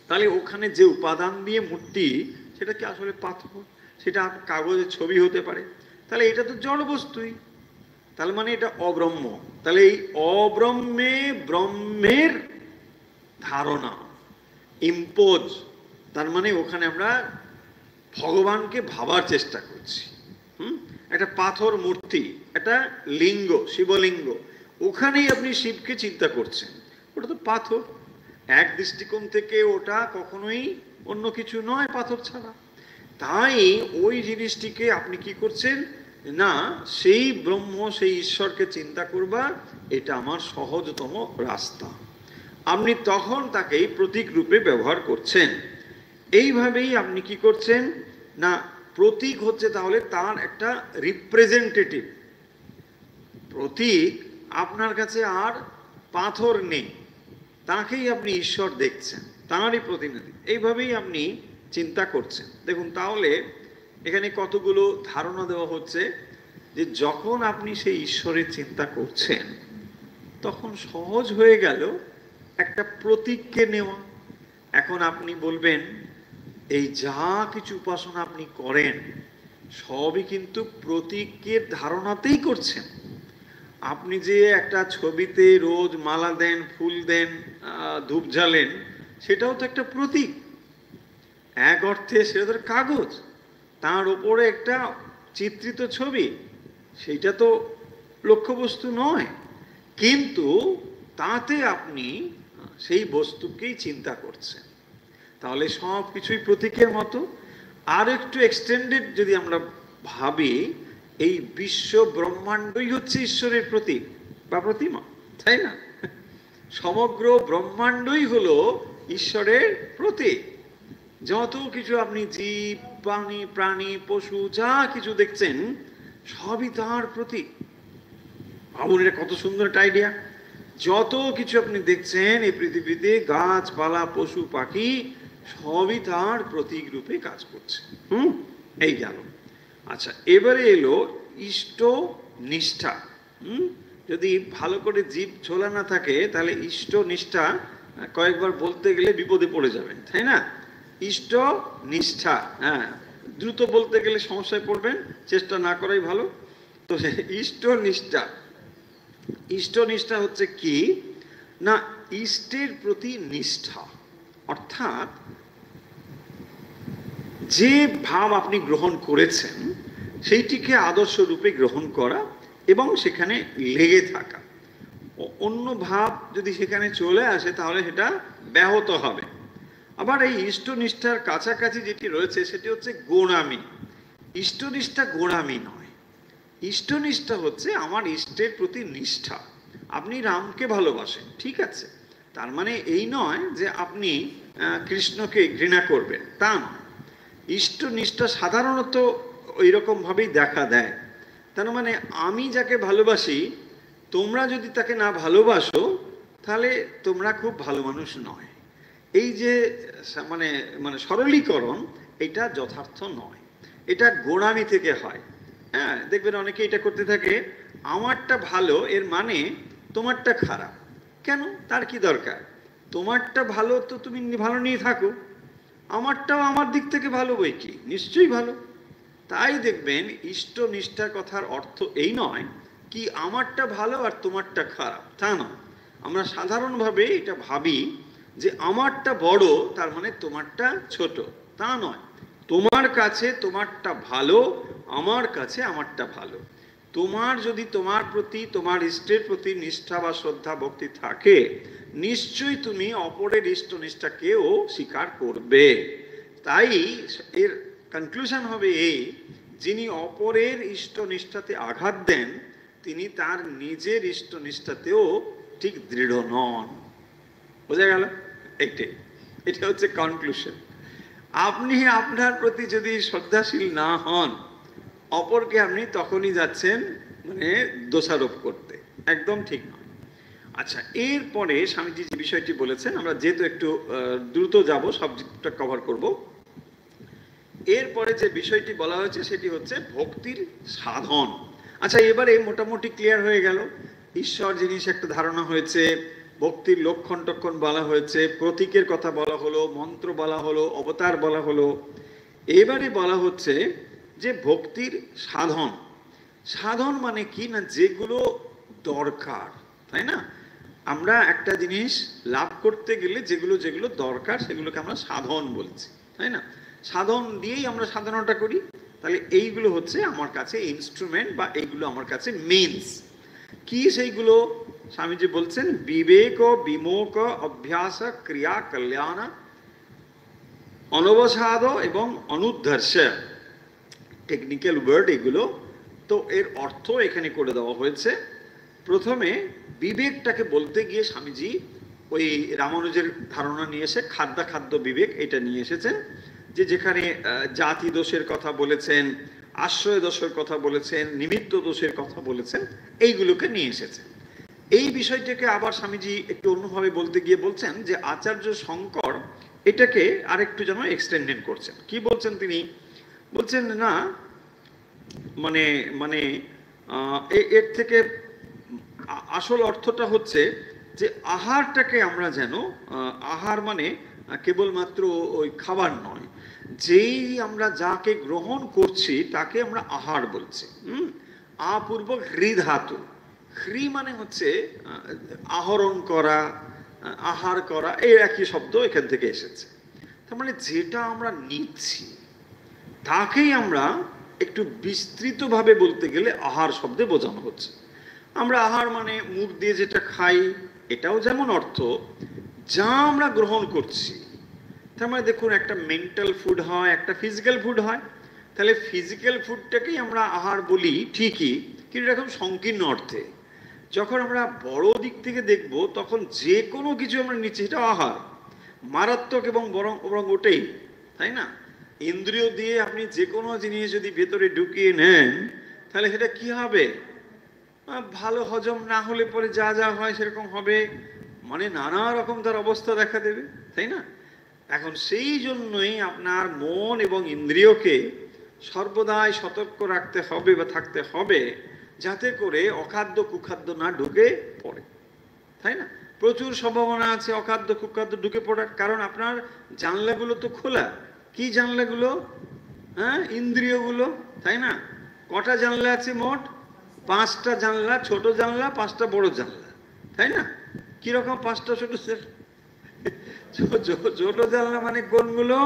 তাহলে ওখানে যে উপাদান দিয়ে মূর্তি, সেটা কি আসলে পাথর? সেটা কাগজের ছবি হতে পারে, তাহলে এটা তো জড় বস্তুই, তাহলে মানে এটা অব্রহ্ম। তাহলে এই অব্রহ্মে ব্রহ্মের ধারণা, ইম্পোজ, তার মানে ওখানে আমরা ভগবানকে ভাবার চেষ্টা করছি। একটা পাথর মূর্তি, একটা লিঙ্গ, শিবলিঙ্গ, ওখানেই আপনি শিবকে চিন্তা করছেন, ওটা তো পাথর। এক দৃষ্টিকোণ থেকে ওটা কখনোই অন্য কিছু নয় পাথর ছাড়া। তাই ওই জিনিসটিকে আপনি কি করছেন না, সেই ব্রহ্ম, সেই ঈশ্বরকে চিন্তা করবা, এটা আমার সহজতম রাস্তা। আপনি তখন তাকেই প্রতীক রূপে ব্যবহার করছেন। এইভাবেই আপনি কি করছেন না, প্রতীক হচ্ছে তাহলে তার একটা রিপ্রেজেন্টেটিভ। প্রতীক, আপনার কাছে আর পাথর নেই, তাকেই আপনি ঈশ্বর দেখছেন, তাঁরই প্রতিনিধি, এইভাবেই আপনি চিন্তা করছেন। দেখুন, তাহলে এখানে কতগুলো ধারণা দেওয়া হচ্ছে যে যখন আপনি সেই ঈশ্বরের চিন্তা করছেন, তখন সহজ হয়ে গেল একটা প্রতীককে নেওয়া। এখন আপনি বলবেন, এই যা কিছু উপাসনা আপনি করেন সবই কিন্তু প্রতীকের ধারণাতেই করছেন। আপনি যে একটা ছবিতে রোজ মালা দেন, ফুল দেন, ধূপ জ্বালেন, সেটাও তো একটা প্রতীক। এক অর্থে সেটা তো কাগজ, তার উপরে একটা চিত্রিত ছবি, সেইটা তো লক্ষ্যবস্তু নয়, কিন্তু তাতে আপনি সেই বস্তুকেই চিন্তা করছেন। তাহলে সব কিছুই প্রতীকের মতো। আর একটু এক্সটেন্ডেড যদি আমরা ভাবি, এই বিশ্ব ব্রহ্মাণ্ডই হচ্ছে ঈশ্বরের প্রতীক বা প্রতিমা, তাই না? সমগ্র ব্রহ্মাণ্ডই হলো ঈশ্বরের প্রতীক। যত কিছু আপনি জীব, প্রাণী, পশু, যা কিছু দেখছেন সবই তার প্রতীক। ভাবুন, এটা কত সুন্দর একটা আইডিয়া। যত কিছু আপনি দেখছেন এই পৃথিবীতে, গাছপালা, পশু পাখি, সবই তার প্রতীক রূপে কাজ করছে। এই গেল। আচ্ছা, এবারে এলো ইষ্ট নিষ্ঠা। যদি ভালো করে জীব ছোলা না থাকে, তাহলে ইষ্ট নিষ্ঠা কয়েকবার বলতে গেলে বিপদে পড়ে যাবেন, তাই না? ইষ্ট নিষ্ঠা, হ্যাঁ, দ্রুত বলতে গেলে সমস্যায় পড়বেন, চেষ্টা না করাই ভালো। তো ইষ্ট নিষ্ঠা, ইষ্টনিষ্ঠা হচ্ছে কি না, ইষ্টের প্রতি নিষ্ঠা, অর্থাৎ যে ভাব আপনি গ্রহণ করেছেন সেইটিকে আদর্শ রূপে গ্রহণ করা এবং সেখানে লেগে থাকা। অন্য ভাব যদি সেখানে চলে আসে তাহলে সেটা ব্যাহত হবে। আবার এই ইষ্টনিষ্ঠার কাছাকাছি যেটি রয়েছে সেটি হচ্ছে গোঁড়ামি। ইষ্টনিষ্ঠা গোঁড়ামি নয়, ইষ্টনিষ্ঠা হচ্ছে আমার ইষ্টের প্রতি নিষ্ঠা। আপনি রামকে ভালোবাসেন, ঠিক আছে, তার মানে এই নয় যে আপনি কৃষ্ণকে ঘৃণা করবেন, তা নয়। ইষ্টনিষ্ঠা সাধারণত ওই রকমভাবেই দেখা দেয়। তার মানে আমি যাকে ভালোবাসি, তোমরা যদি তাকে না ভালোবাসো তাহলে তোমরা খুব ভালো মানুষ নয়। এই যে মানে মানে সরলীকরণ, এটা যথার্থ নয়, এটা গোঁড়ামি থেকে হয়। হ্যাঁ, দেখবেন অনেকে এটা করতে থাকে, আমারটা ভালো এর মানে তোমারটা খারাপ। কেন? তার কি দরকার? তোমারটা ভালো তো তুমি ভালো নিয়ে থাকো, আমারটাও আমার দিক থেকে ভালো, বই কি নিশ্চয়ই ভালো। তাই দেখবেন ইষ্টনিষ্ঠার কথার অর্থ এই নয় কি আমারটা ভালো আর তোমারটা খারাপ, তা নয়। আমরা সাধারণভাবে এটা ভাবি যে আমারটা বড় তার মানে তোমারটা ছোট, তা নয়। তোমার কাছে তোমারটা ভালো, আমার কাছে আমারটা ভালো। তোমার যদি তোমার প্রতি, তোমার ইষ্টের প্রতি নিষ্ঠা বা শ্রদ্ধা ভক্তি থাকে, নিশ্চয়ই তুমি অপরের ইষ্টনিষ্ঠাকেও স্বীকার করবে। তাই এর কনক্লুশন হবে এই, যিনি অপরের ইষ্টনিষ্ঠাতে আঘাত দেন তিনি তার নিজের ইষ্টনিষ্ঠাতেও ঠিক দৃঢ় নন। বোঝা গেল? এইটাই, এটা হচ্ছে কনক্লুশন। আপনি আপনার প্রতি যদি শ্রদ্ধাশীল না হন, অপরকে আপনি তখনই যাচ্ছেন মানে দোষারোপ করতে, একদম ঠিক নয়। আচ্ছা, এরপরে স্বামীজি যে বিষয়টি বলেছেন, আমরা যেহেতু একটু দ্রুত যাব, সবটা কভার করব। এরপরে যে বিষয়টি বলা হয়েছে সেটি হচ্ছে ভক্তির সাধন। আচ্ছা, এবারে মোটামুটি ক্লিয়ার হয়ে গেল, ঈশ্বর জিনিস একটা ধারণা হয়েছে, ভক্তির লক্ষণ টক্ষণ বলা হয়েছে, প্রতীকের কথা বলা হলো, মন্ত্র বলা হলো, অবতার বলা হলো। এবারে বলা হচ্ছে যে ভক্তির সাধন। সাধন মানে কি না, যেগুলো দরকার, তাই না? আমরা একটা জিনিস লাভ করতে গেলে যেগুলো যেগুলো দরকার সেগুলোকে আমরা সাধন বলছি, তাই না? সাধন দিয়েই আমরা সাধনাটা করি। তাহলে এইগুলো হচ্ছে আমার কাছে ইনস্ট্রুমেন্ট, বা এইগুলো আমার কাছে মিনস। কি সেইগুলো? স্বামীজি বলছেন বিবেক, বিমোক, অভ্যাস, ক্রিয়া, কল্যাণ, অনবসাদ এবং অনুদ্ধর্ষ, টেকনিক্যাল ওয়ার্ড এগুলো। তো এর অর্থ এখানে করে দেওয়া হয়েছে। প্রথমে বিবেকটাকে বলতে গিয়ে স্বামীজি ওই রামানুজের ধারণা নিয়ে এসে খাদ্য বিবেক এটা নিয়ে এসেছেন, যে যেখানে জাতি দোষের কথা বলেছেন, আশ্রয় দোষের কথা বলেছেন, নিমিত্ত দোষের কথা বলেছেন, এইগুলোকে নিয়ে এসেছেন। এই বিষয়টাকে আবার স্বামীজি একটু অন্যভাবে বলতে গিয়ে বলছেন যে আচার্য শঙ্কর এটাকে আরেকটু যেন এক্সটেন্ডেড করছেন। কি বলছেন তিনি? বলছেন না মানে মানে এর থেকে আসল অর্থটা হচ্ছে যে আহারটাকে আমরা যেন, আহার মানে কেবলমাত্র ওই খাবার নয়, যেই আমরা যাকে গ্রহণ করছি তাকে আমরা আহার বলছি। আপূর্বক হৃধাতু, হ্রি মানে হচ্ছে আহরণ করা, আহার করা, এই একই শব্দ এখান থেকে এসেছে। তার মানে যেটা আমরা নিচ্ছি তাকেই আমরা একটু বিস্তৃতভাবে বলতে গেলে আহার শব্দে বোঝানো হচ্ছে। আমরা আহার মানে মুখ দিয়ে যেটা খাই, এটাও যেমন অর্থ, যা আমরা গ্রহণ করছি। তার মানে দেখুন, একটা মেন্টাল ফুড হয়, একটা ফিজিক্যাল ফুড হয়। তাহলে ফিজিক্যাল ফুডটাকেই আমরা আহার বলি ঠিকই, কিন্তু এরকম সংকীর্ণ অর্থে। যখন আমরা বড় দিক থেকে দেখব তখন যে কোনো কিছু আমরা নিচ্ছি সেটা আহার, মারাত্মক এবং বরং ওটাই, তাই না? ইন্দ্রিয় দিয়ে আপনি যে কোনো জিনিস যদি ভেতরে ঢুকিয়ে নেন তাহলে সেটা কি হবে? ভালো হজম না হলে পরে যা যা হয় সেরকম হবে, মানে নানা রকম তার অবস্থা দেখা দেবে, তাই না? এখন সেই জন্যই আপনার মন এবং ইন্দ্রিয়কে সর্বদাই সতর্ক রাখতে হবে বা থাকতে হবে, যাতে করে অখাদ্য কুখাদ্য না ঢুকে পড়ে, তাই না? প্রচুর সম্ভাবনা আছে অখাদ্য কুখাদ্য ঢুকে পড়ার, কারণ আপনার জানলাগুলো তো খোলা। কি জানলাগুলো? হ্যাঁ, ইন্দ্রিয়গুলো, তাই না? কটা জানলা আছে মোট? 5টা জানলা, ছোট জানলা, 5টা বড় জানলা, তাই না? কিরকম 5টা ছোট ছোট জানলা মানে কোনগুলো?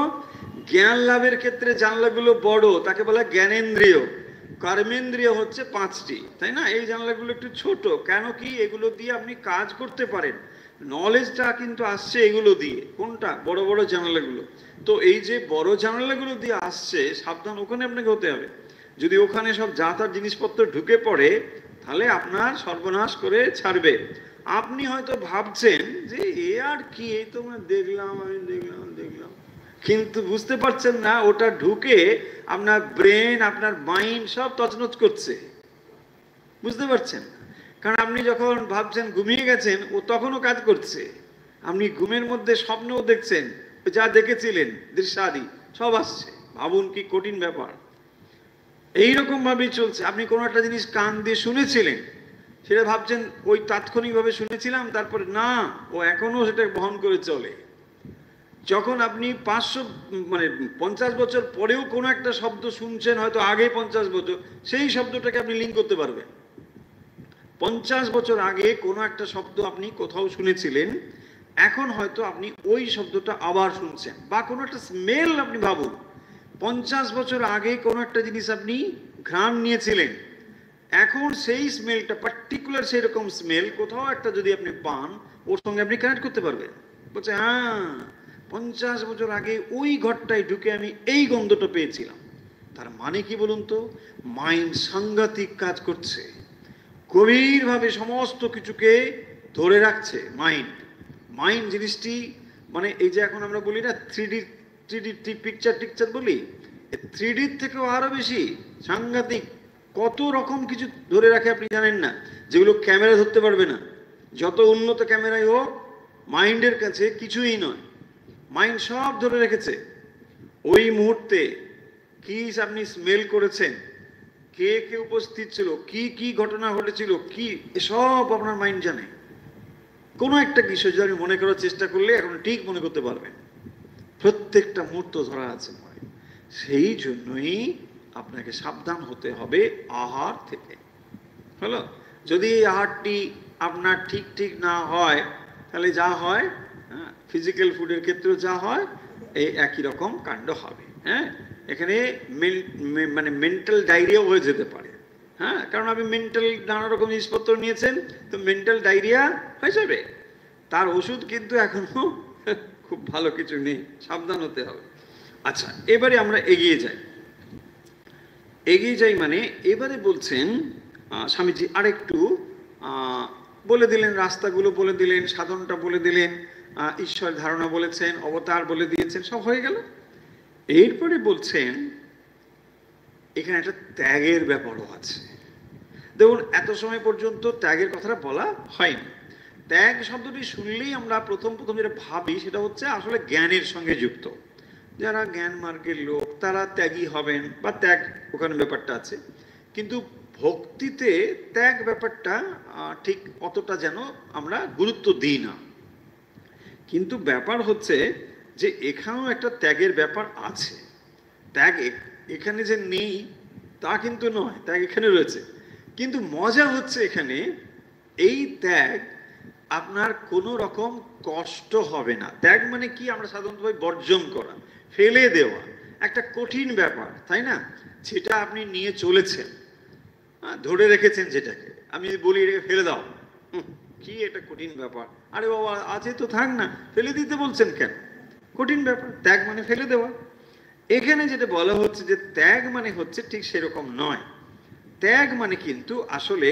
জ্ঞান লাভের ক্ষেত্রে জানলাগুলো বড়, তাকে বলা জ্ঞানেন্দ্রিয়। কর্মেন্দ্রিয় হচ্ছে 5টি, তাই না? এই জানলাগুলো একটু ছোট। কেন কি? এগুলো দিয়ে আপনি কাজ করতে পারেন, নলেজটা কিন্তু আসছে এগুলো দিয়ে। কোনটা? বড় বড় জানালাগুলো। তো এই যে বড় জানালাগুলো দিয়ে আসছে, সাবধান ওখানে আপনাকে হতে হবে। যদি ওখানে সব যা তার জিনিসপত্র ঢুকে পড়ে, তাহলে আপনার সর্বনাশ করে ছাড়বে। আপনি হয়তো ভাবছেন যে এ আর কি, এই তো দেখলাম, আমি দেখলাম, কিন্তু বুঝতে পারছেন না ওটা ঢুকে আপনার ব্রেন, আপনার মাইন্ড সব তছনছ করছে। বুঝতে পারছেন? কারণ আপনি যখন ভাবছেন ঘুমিয়ে গেছেন, ও তখনও কাজ করছে। আপনি ঘুমের মধ্যে স্বপ্নও দেখছেন, যা দেখেছিলেন দৃশ্যাদি সব আসছে। ভাবুন কি কঠিন ব্যাপার। এইরকম ভাবেই চলছে। আপনি কোনো একটা জিনিস কান দিয়ে শুনেছিলেন, সেটা ভাবছেন ওই তাৎক্ষণিকভাবে শুনেছিলাম, তারপরে না, ও এখনো সেটা বহন করে চলে। যখন আপনি 50 বছর পরেও কোনো একটা শব্দ শুনছেন, হয়তো আগে 50 বছর, সেই শব্দটাকে আপনি লিঙ্ক করতে পারবেন। 50 বছর আগে কোনো একটা শব্দ আপনি কোথাও শুনেছিলেন, এখন হয়তো আপনি ওই শব্দটা আবার শুনছেন। বা কোনো একটা স্মেল, আপনি ভাবুন 50 বছর আগে কোনো একটা জিনিস আপনি ঘ্রাণ নিয়েছিলেন, এখন সেই স্মেলটা, পার্টিকুলার সেরকম স্মেল কোথাও একটা যদি আপনি পান, ওর সঙ্গে আপনি কানেক্ট করতে পারবেন। বলছে হ্যাঁ, 50 বছর আগে ওই ঘরটায় ঢুকে আমি এই গন্ধটা পেয়েছিলাম। তার মানে কি বলুন তো? মাইন্ড সাংঘাতিক কাজ করছে, গভীরভাবে সমস্ত কিছুকে ধরে রাখছে মাইন্ড। মাইন্ড জিনিসটি মানে এই যে এখন আমরা বলি না 3D পিকচার বলি, 3D থেকেও আরো বেশি সাংঘাতিক কত রকম কিছু ধরে রাখে আপনি জানেন না, যেগুলো ক্যামেরা ধরতে পারবে না। যত উন্নত ক্যামেরাই হোক, মাইন্ডের কাছে কিছুই নয়। মাইন্ড সব ধরে রেখেছে। ওই মুহূর্তে কি আপনি স্মেল করেছেন, কে কে উপস্থিত ছিল, কি কি ঘটনা ঘটেছিল, কি এসব আপনার মাইন্ড জানে। কোনো একটা বিষয় যদি আপনি মনে করার চেষ্টা করলে এখন ঠিক মনে করতে পারবেন। প্রত্যেকটা মুহূর্ত ধরা আছে মাইন্ড। সেই জন্যই আপনাকে সাবধান হতে হবে আহার থেকে। হলো? যদি এই আহারটি আপনার ঠিক না হয়, তাহলে যা হয়, ফিজিক্যাল ফুডের ক্ষেত্রেও যা হয়, এই একই রকম কাণ্ড হবে। হ্যাঁ, এখানে মানে মেন্টাল ডায়রিয়াও হয়ে যেতে পারে। হ্যাঁ, কারণ আপনি মেন্টাল নানা রকম জিনিসপত্র নিয়েছেন, তো মেন্টাল ডায়রিয়া হয়ে যাবে। তার ওষুধ কিন্তু এখনো খুব ভালো কিছু নেই, সাবধান হতে হবে। আচ্ছা, এবারে আমরা এগিয়ে যাই মানে এবারে বলছেন স্বামীজি আরেকটু বলে দিলেন, রাস্তাগুলো বলে দিলেন, সাধনটা বলে দিলেন, ঈশ্বর ধারণা বলেছেন, অবতার বলে দিয়েছেন, সব হয়ে গেল। এরপরে বলছেন এখানে একটা ত্যাগের ব্যাপারও আছে। দেখুন, এত সময় পর্যন্ত ত্যাগের কথাটা বলা হয়নি। ত্যাগ শব্দটি শুনলেই আমরা প্রথম যেটা ভাবি সেটা হচ্ছে আসলে জ্ঞানের সঙ্গে যুক্ত। যারা জ্ঞান মার্গের লোক তারা ত্যাগী হবেন, বা ত্যাগ ওখানে ব্যাপারটা আছে। কিন্তু ভক্তিতে ত্যাগ ব্যাপারটা ঠিক অতটা যেন আমরা গুরুত্ব দিই না। কিন্তু ব্যাপার হচ্ছে যে এখানেও একটা ত্যাগের ব্যাপার আছে। ত্যাগ এখানে যে নেই তা কিন্তু নয়, ত্যাগ এখানে রয়েছে। কিন্তু মজা হচ্ছে এখানে এই ত্যাগ আপনার কোনো রকম কষ্ট হবে না। ত্যাগ মানে কি? আমরা সাধারণতভাবে বর্জন করা, ফেলে দেওয়া, একটা কঠিন ব্যাপার, তাই না? সেটা আপনি নিয়ে চলেছেন, ধরে রেখেছেন যেটাকে। আমি যদি বলি এটাকে ফেলে দাও, কি এটা কঠিন ব্যাপার, আরে বাবা আছে তো থাক না, ফেলে দিতে বলছেন কেন? কঠিন ব্যাপার। ত্যাগ মানে ফেলে দেওয়া। এখানে যেটা বলা হচ্ছে যে ত্যাগ মানে হচ্ছে ঠিক সেরকম নয়। ত্যাগ মানে কিন্তু আসলে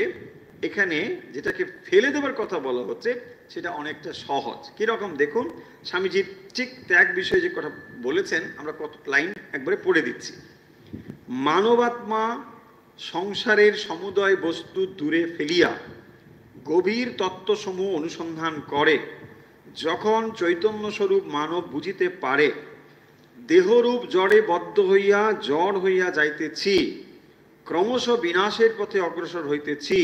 এখানে যেটাকে ফেলে দেওয়ার কথা বলা হচ্ছে সেটা অনেকটা সহজ। কিরকম দেখুন, স্বামীজি ঠিক ত্যাগ বিষয়ে যে কথা বলেছেন আমরা কত লাইন একবারে পড়ে দিচ্ছি। মানবাত্মা সংসারের সমুদয় বস্তু দূরে ফেলিয়া গভীর তত্ত্বসমূহ অনুসন্ধান করে, যখন চৈতন্য স্বরূপ মানব বুঝিতে পারে দেহরূপ জড়ে বদ্ধ হইয়া জড় হইয়া যাইতেছি, ক্রমশ বিনাশের পথে অগ্রসর হইতেছি,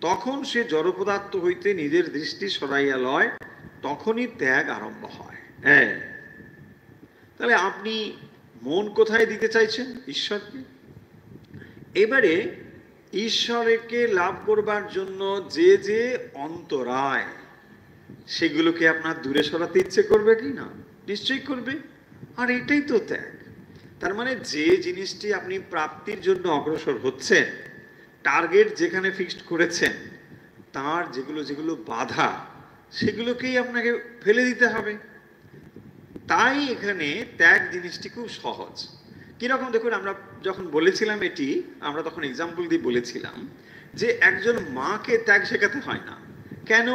তখন সে জড় পদার্থ হইতে নিজের দৃষ্টি সরাইয়া লয়, তখনই ত্যাগ আরম্ভ হয়। হ্যাঁ, তাহলে আপনি মন কোথায় দিতে চাইছেন? ঈশ্বরকে। এবারে ঈশ্বরকে লাভ করবার জন্য যে যে অন্তরায়, সেগুলোকে আপনার দূরে সরাতে ইচ্ছে করবে কি না? নিশ্চয়ই করবে। আর এটাই তো ত্যাগ। তার মানে যে জিনিসটি আপনি প্রাপ্তির জন্য অগ্রসর হচ্ছেন, টার্গেট যেখানে ফিক্সড করেছেন, তার যেগুলো যেগুলো বাধা, সেগুলোকেই আপনাকে ফেলে দিতে হবে। তাই এখানে ত্যাগ জিনিসটি খুব সহজ। কিরকম দেখুন, আমরা যখন বলেছিলাম এটি, আমরা তখন এক্সাম্পল দিয়ে বলেছিলাম যে একজন মাকে ত্যাগ শেখাতে হয় না। কেন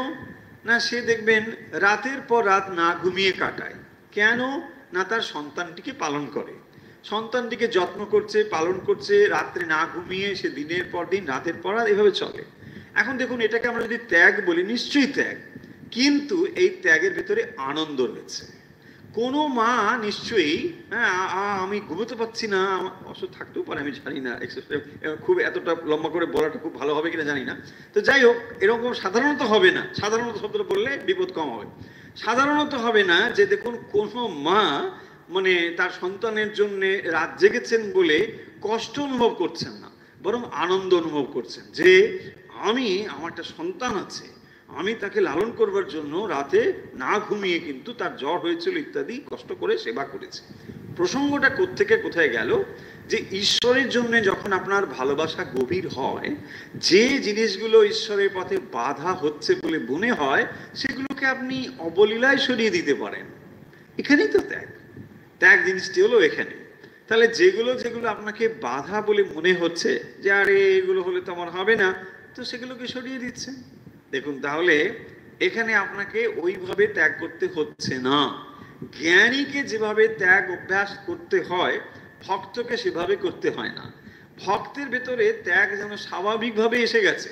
না? সে দেখবেন রাতের পর রাত না ঘুমিয়ে কাটায়। কেন না? তার সন্তানটিকে পালন করে, সন্তানটিকে যত্ন করছে, পালন করছে, রাত্রে না ঘুমিয়ে সে দিনের পর দিন, রাতের পর রাত এভাবে চলে। এখন দেখুন, এটাকে আমরা যদি ত্যাগ বলি, নিশ্চয়ই ত্যাগ, কিন্তু এই ত্যাগের ভেতরে আনন্দ রয়েছে। কোনো মা নিশ্চয়ই, হ্যাঁ, আমি ঘুমোতে পারছি না, অসুখ থাকতেও পারে, আমি জানি না, খুব এতটা লম্বা করে বলাটা খুব ভালো হবে কিনা জানি না। তো যাই হোক, এরকম সাধারণত হবে না। সাধারণত শব্দটা বললে বিপদ কম হবে। সাধারণত হবে না যে দেখুন কোনো মা মানে তার সন্তানের জন্য রাত জেগেছেন বলে কষ্ট অনুভব করছেন না, বরং আনন্দ অনুভব করছেন যে আমার একটা সন্তান আছে, আমি তাকে লালন করবার জন্য রাতে না ঘুমিয়ে কিন্তু তার জ্বর হয়েছিল ইত্যাদি কষ্ট করে সেবা করেছে। প্রসঙ্গটা কোত্থেকে কোথায় গেল? যে ঈশ্বরের জন্য যখন আপনার ভালোবাসা গভীর হয়, যে জিনিসগুলো ঈশ্বরের পথে বাধা হচ্ছে বলে মনে হয়, সেগুলোকে আপনি অবলীলায় সরিয়ে দিতে পারেন। এখানেই তো ত্যাগ। ত্যাগ জিনিসটি হলো এখানে। তাহলে যেগুলো যেগুলো আপনাকে বাধা বলে মনে হচ্ছে যে আরে এগুলো হলে তো আমার হবে না, তো সেগুলোকে সরিয়ে দিচ্ছেন। দেখুন, তাহলে এখানে আপনাকে ওইভাবে ত্যাগ করতে হচ্ছে না। জ্ঞানীকে যেভাবে ত্যাগ অভ্যাস করতে হয়, ভক্তকে সেভাবে করতে হয় না। ভক্তের ভেতরে ত্যাগ যেন স্বাভাবিকভাবে এসে গেছে।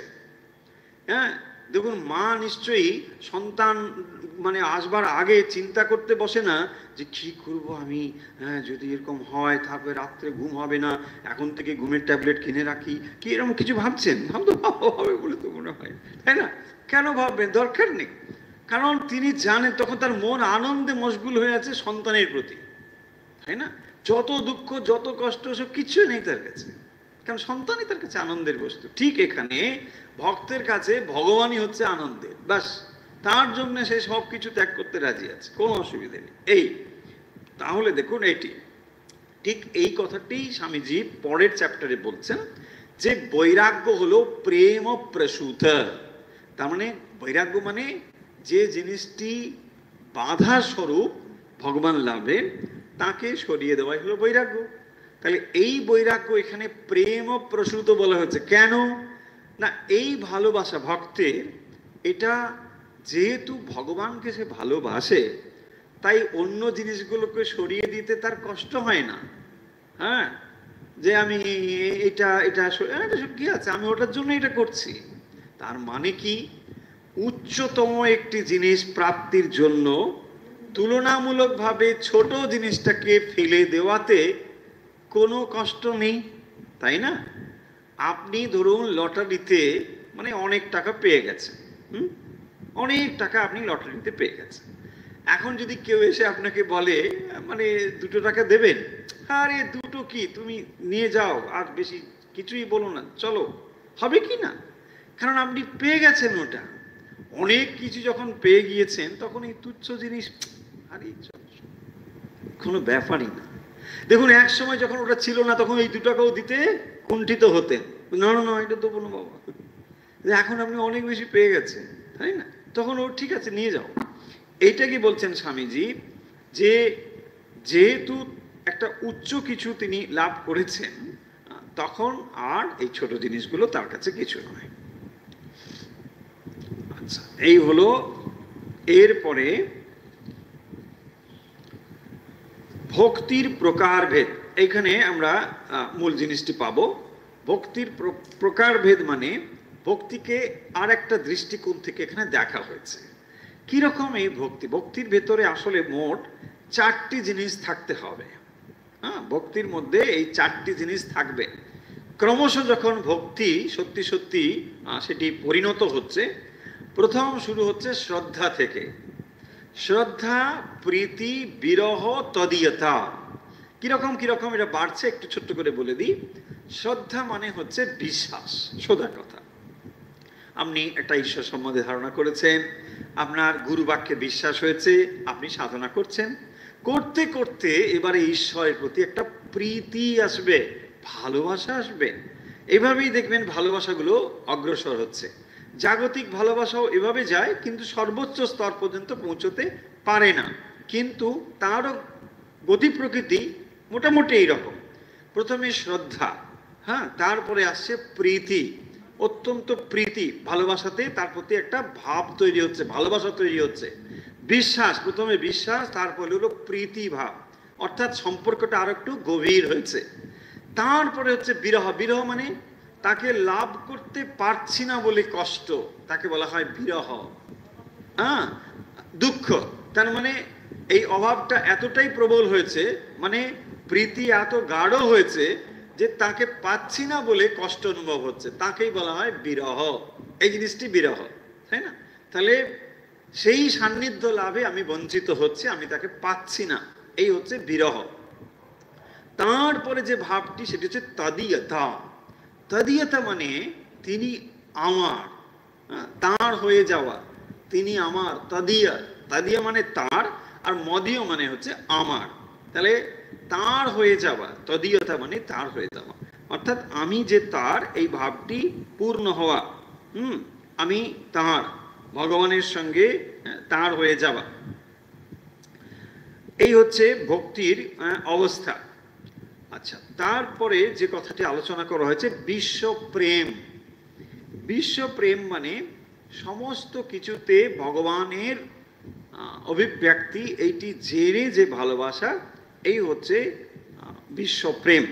হ্যাঁ, দেখুন, মা নিশ্চয়ই সন্তান মানে আসবার আগে চিন্তা করতে বসে না যে কি করব আমি, হ্যাঁ, যদি এরকম হয় তারপরে রাত্রে ঘুম হবে না, এখন থেকে ঘুমের ট্যাবলেট কিনে রাখি, কি এরকম কিছু ভাবছেন? ভাবতে হবে বলে তো মনে হয়, তাই না? কেন ভাববেন? দরকার নেই। কারণ তিনি জানেন তখন তার মন আনন্দে মশগুল হয়ে আছে সন্তানের প্রতি, তাই না? যত দুঃখ, যত কষ্ট, সব কিছুই নেই তার কাছে, কারণ সন্তানই তার কাছে আনন্দের বস্তু। ঠিক এখানে ভক্তের কাছে ভগবানই হচ্ছে আনন্দের, ব্যাস। তার জন্য সে সব কিছু ত্যাগ করতে রাজি আছে, কোনো অসুবিধা নেই। এই তাহলে দেখুন, এটি ঠিক এই কথাটি স্বামীজি পরের চ্যাপ্টারে বলছেন যে বৈরাগ্য হলো প্রেম প্রসূত। তার মানে বৈরাগ্য মানে যে জিনিসটি বাধা স্বরূপ ভগবান লাভে, তাকে সরিয়ে দেওয়াই হলো বৈরাগ্য। তাহলে এই বৈরাগ্য এখানে প্রেম প্রসূত বলা হচ্ছে। কেন না? এই ভালোবাসা ভক্তের, এটা যেহেতু ভগবানকে সে ভালোবাসে, তাই অন্য জিনিসগুলোকে সরিয়ে দিতে তার কষ্ট হয় না। হ্যাঁ, যে আমি এটা এটা সব কি আছে, আমি ওটার জন্য এটা করছি। তার মানে কি? উচ্চতম একটি জিনিস প্রাপ্তির জন্য তুলনামূলকভাবে ছোট জিনিসটাকে ফেলে দেওয়াতে কোনো কষ্ট নেই, তাই না? আপনি ধরুন লটারিতে মানে অনেক টাকা পেয়ে গেছেন, অনেক টাকা আপনি লটারিতে পেয়ে গেছেন। এখন যদি কেউ এসে আপনাকে বলে মানে 2 টাকা দেবেন, আরে 2 কি, তুমি নিয়ে যাও, আর বেশি কিছুই বলো না, চলো, হবে কি না? কারণ আপনি পেয়ে গেছেন ওটা। অনেক কিছু যখন পেয়ে গিয়েছেন, তখন এই তুচ্ছ জিনিস আরে কোনো ব্যাপারই না। দেখুন, এক সময় যখন ওটা ছিল না, তখন এই 2 টাকাও দিতে কুণ্ঠিত হতেন, না না না, এটা দেবো না বাবা। এখন আপনি অনেক বেশি পেয়ে গেছেন, তাই না? তখন ও ঠিক আছে, নিয়ে যাও। এইটা কি বলছেন স্বামীজি, যে যেহেতু একটা উচ্চ কিছু তিনি লাভ করেছেন, তখন আর এই ছোট জিনিসগুলো তার কাছে কিছু নয়। আচ্ছা, এই হলো। এরপরে ভক্তির প্রকারভেদ। এখানে আমরা মূল জিনিসটি পাবো। ভক্তির প্রকারভেদ মানে ভক্তিকে আর একটা দৃষ্টিকোণ থেকে এখানে দেখা হয়েছে। কিরকম এই ভক্তি? ভক্তির ভেতরে আসলে মোট 4টি জিনিস থাকতে হবে। হ্যাঁ, ভক্তির মধ্যে এই 4টি জিনিস থাকবে। ক্রমশ যখন ভক্তি সত্যি সত্যি সেটি পরিণত হচ্ছে, প্রথম শুরু হচ্ছে শ্রদ্ধা থেকে। শ্রদ্ধা, প্রীতি, বিরহ, তদীয়তা। কিরকম কিরকম এটা বাড়ছে একটু ছোট্ট করে বলে দিই। শ্রদ্ধা মানে হচ্ছে বিশ্বাস, সোজা কথা। আপনি একটা ঈশ্বর সম্বন্ধে ধারণা করেছেন, আপনার গুরু বাক্যে বিশ্বাস হয়েছে, আপনি সাধনা করছেন, করতে করতে এবারে ঈশ্বরের প্রতি একটা প্রীতি আসবে, ভালোবাসা আসবে। এভাবেই দেখবেন ভালোবাসাগুলো অগ্রসর হচ্ছে। জাগতিক ভালোবাসাও এভাবে যায়, কিন্তু সর্বোচ্চ স্তর পর্যন্ত পৌঁছতে পারে না, কিন্তু তারও গতি প্রকৃতি মোটামুটি এইরকম। প্রথমে শ্রদ্ধা, হ্যাঁ, তারপরে আসছে প্রীতি, অত্যন্ত প্রীতি, ভালোবাসাতে তার প্রতি একটা ভাব তৈরি হচ্ছে, ভালোবাসা তৈরি হচ্ছে। বিশ্বাস, প্রথমে বিশ্বাস, তারপরে হলো প্রীতি ভাব, অর্থাৎ সম্পর্কটা আরো একটু গভীর হয়েছে। তারপরে হচ্ছে বিরহ। বিরহ মানে তাকে লাভ করতে পারছি না বলে কষ্ট, তাকে বলা হয় বিরহ। হ্যাঁ, দুঃখ, তার মানে এই অভাবটা এতটাই প্রবল হয়েছে, মানে প্রীতি এত গাঢ় হয়েছে যে তাকে পাচ্ছি না বলে কষ্ট অনুভব হচ্ছে, তাকেই বলা হয় বিরহ। এই জিনিসটি বিরহ, তাই না? তাহলে সেই সান্নিধ্য লাভে আমি বঞ্চিত হচ্ছি, আমি তাকে পাচ্ছি না, এই হচ্ছে বিরহ। তারপরে যে ভাবটি সেটি হচ্ছে তদীয়তা। তদীয়তা মানে তিনি আমার, তার হয়ে যাওয়া, তিনি আমার। তদীয়, তদীয় মানে তার, আর মদীয় মানে হচ্ছে আমার। তাহলে তার হয়ে যাওয়া, তদীয়তা মানে তার হয়ে যাওয়া, অর্থাৎ আমি যে তার, এই ভাবটি পূর্ণ হওয়া। আমি তার, ভগবানের সঙ্গে তার হয়ে যাওয়া, এই হচ্ছে ভক্তির অবস্থা। আচ্ছা, তারপরে যে কথাটি আলোচনা করা হয়েছে বিশ্বপ্রেম। বিশ্বপ্রেম মানে সমস্ত কিছুতে ভগবানের অভিব্যক্তি, এইটি জেরে যে ভালোবাসা, এই হচ্ছে বিশ্বপ্রেম,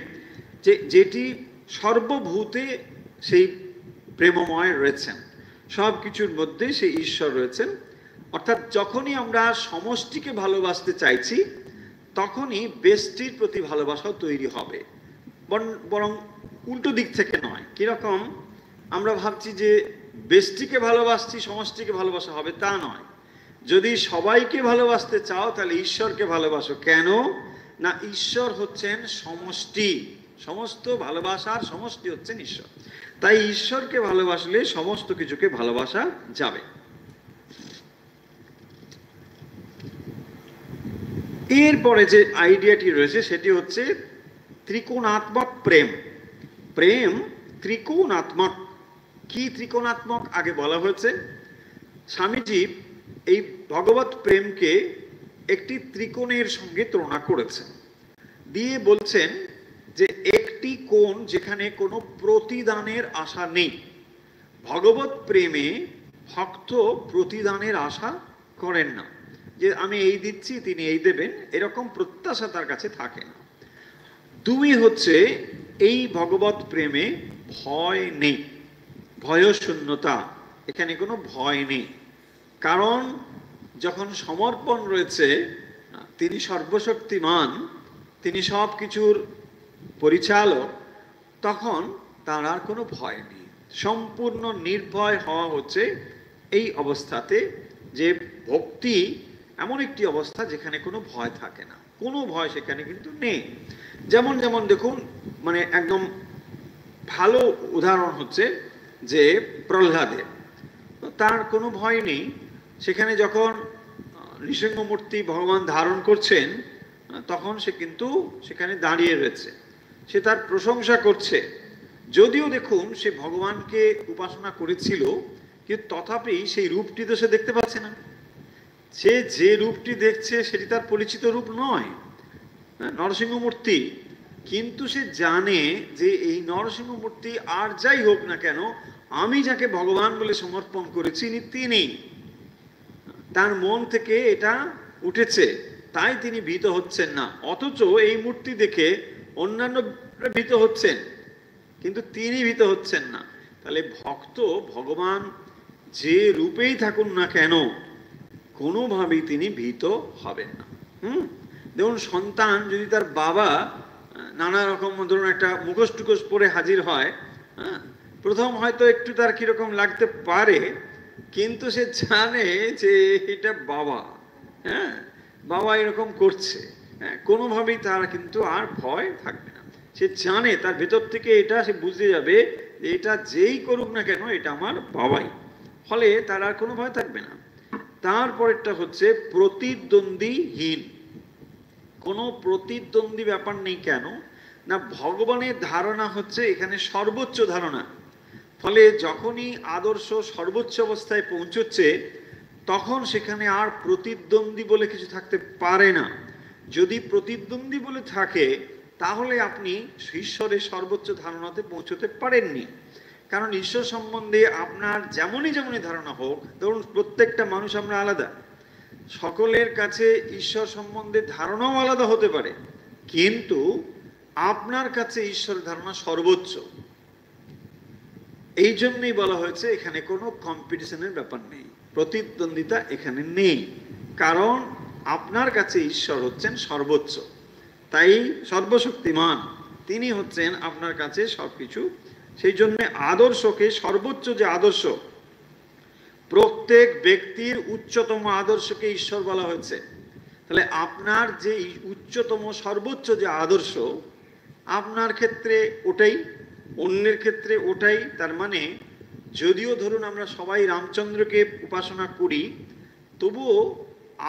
যেটি সর্বভূতে সেই প্রেমময় রয়েছেন, সব কিছুর মধ্যে সেই ঈশ্বর রয়েছেন। অর্থাৎ যখনই আমরা সমষ্টিকে ভালোবাসতে চাইছি, তখনই ব্যষ্টির প্রতি ভালোবাসাও তৈরি হবে, বরং উল্টো দিক থেকে নয়। কিরকম? আমরা ভাবছি যে ব্যষ্টিকে ভালোবাসছি, সমষ্টিকে ভালোবাসা হবে, তা নয়। যদি সবাইকে ভালোবাসতে চাও তাহলে ঈশ্বরকে ভালোবাসো। কেন না? ঈশ্বর হচ্ছেন সমষ্টি, সমস্ত ভালোবাসার সমষ্টি হচ্ছেন ঈশ্বর। তাই ঈশ্বরকে ভালোবাসলে সমস্ত কিছুকে ভালোবাসা যাবে। এরপরে যে আইডিয়াটি রয়েছে সেটি হচ্ছে ত্রিকোণাত্মক প্রেম। প্রেম ত্রিকোণাত্মক। কি ত্রিকোণাত্মক আগে বলা হয়েছে। স্বামীজি এই ভগবত প্রেমকে একটি ত্রিকোণের সঙ্গে তুলনা করেছেন, দিয়ে বলছেন যে একটি কোণ যেখানে কোনো প্রতিদানের আশা নেই। ভগবত প্রেমে ভক্ত প্রতিদানের আশা করেন না, যে আমি এই দিচ্ছি তিনি এই দেবেন, এরকম প্রত্যাশা তার কাছে থাকে না। দুই হচ্ছে এই ভগবত প্রেমে ভয় নেই, ভয়শূন্যতা, এখানে কোনো ভয় নেই। কারণ যখন সমর্পণ রয়েছে, তিনি সর্বশক্তিমান, তিনি সব কিছুর পরিচালক, তখন তার আর কোনো ভয় নেই। সম্পূর্ণ নির্ভয় হওয়া হচ্ছে এই অবস্থাতে, যে ভক্তি এমন একটি অবস্থা যেখানে কোনো ভয় থাকে না, কোনো ভয় সেখানে কিন্তু নেই। যেমন যেমন দেখুন, মানে একদম ভালো উদাহরণ হচ্ছে যে প্রহ্লাদের, তার কোনো ভয় নেই। সেখানে যখন নৃসিংহমূর্তি ভগবান ধারণ করছেন, তখন সে কিন্তু সেখানে দাঁড়িয়ে রয়েছে, সে তার প্রশংসা করছে। যদিও দেখুন সে ভগবানকে উপাসনা করেছিল, কিন্তু তথাপি সেই রূপটি তো সে দেখতে পাচ্ছে না। সে যে রূপটি দেখছে সেটি তার পরিচিত রূপ নয়, নরসিংহমূর্তি। কিন্তু সে জানে যে এই নরসিংহমূর্তি আর যাই হোক না কেন, আমি যাকে ভগবান বলে সমর্পণ করেছি তিনি। তার মন থেকে এটা উঠেছে, তাই তিনি ভীত হচ্ছেন না। অথচ এই মূর্তি দেখে অন্যান্য ভীত হচ্ছেন, কিন্তু তিনি ভীত হচ্ছেন না। তাহলে ভক্ত ভগবান যে রূপেই থাকুন না কেন, কোনোভাবেই তিনি ভীত হবেন না। দেখুন, সন্তান যদি তার বাবা নানা রকম ধরুন একটা মুখোশ টুকোশ পরে হাজির হয়, প্রথম হয়তো একটু তার কিরকম লাগতে পারে, কিন্তু সে জানে যে এটা বাবা, বাবা এরকম করছে, কোনোভাবেই তার কিন্তু আর ভয় থাকবে না। সে জানে, তার ভেতর থেকে এটা সে বুঝতে যাবে যে এটা যেই করুক না কেন এটা আমার বাবাই, ফলে তার আর কোনো ভয় থাকবে না। তারপরেরটা হচ্ছে প্রতিদ্বন্দ্বীহীন। কোনো প্রতিদ্বন্দ্বী ব্যাপার নেই। কেন না, ভগবানের ধারণা হচ্ছে এখানে সর্বোচ্চ ধারণা, ফলে যখনই আদর্শ সর্বোচ্চ অবস্থায় পৌঁছচ্ছে তখন সেখানে আর প্রতিদ্বন্দ্বী বলে কিছু থাকতে পারে না। যদি প্রতিদ্বন্দ্বী বলে থাকে তাহলে আপনি ঈশ্বরের সর্বোচ্চ ধারণাতে পৌঁছতে পারেননি। কারণ ঈশ্বর সম্বন্ধে আপনার যেমনই ধারণা হোক, ধরুন প্রত্যেকটা মানুষ আমরা আলাদা, সকলের কাছে ঈশ্বর সম্বন্ধে ধারণাও আলাদা হতে পারে, কিন্তু আপনার কাছে ঈশ্বরের ধারণা সর্বোচ্চ। এই জন্যই বলা হয়েছে এখানে কোনো কম্পিটিশনের ব্যাপার নেই, প্রতিদ্বন্দ্বিতা এখানে নেই, কারণ আপনার কাছে ঈশ্বর হচ্ছেন সর্বোচ্চ। তাই সর্বশক্তিমান তিনি হচ্ছেন আপনার কাছে সবকিছু। সেই জন্য আদর্শকে সর্বোচ্চ যে আদর্শ, প্রত্যেক ব্যক্তির উচ্চতম আদর্শকে ঈশ্বর বলা হয়েছে। তাহলে আপনার যে উচ্চতম সর্বোচ্চ যে আদর্শ, আপনার ক্ষেত্রে ওটাই, অন্যের ক্ষেত্রে ওটাই। তার মানে যদিও ধরুন আমরা সবাই রামচন্দ্রকে উপাসনা করি, তবুও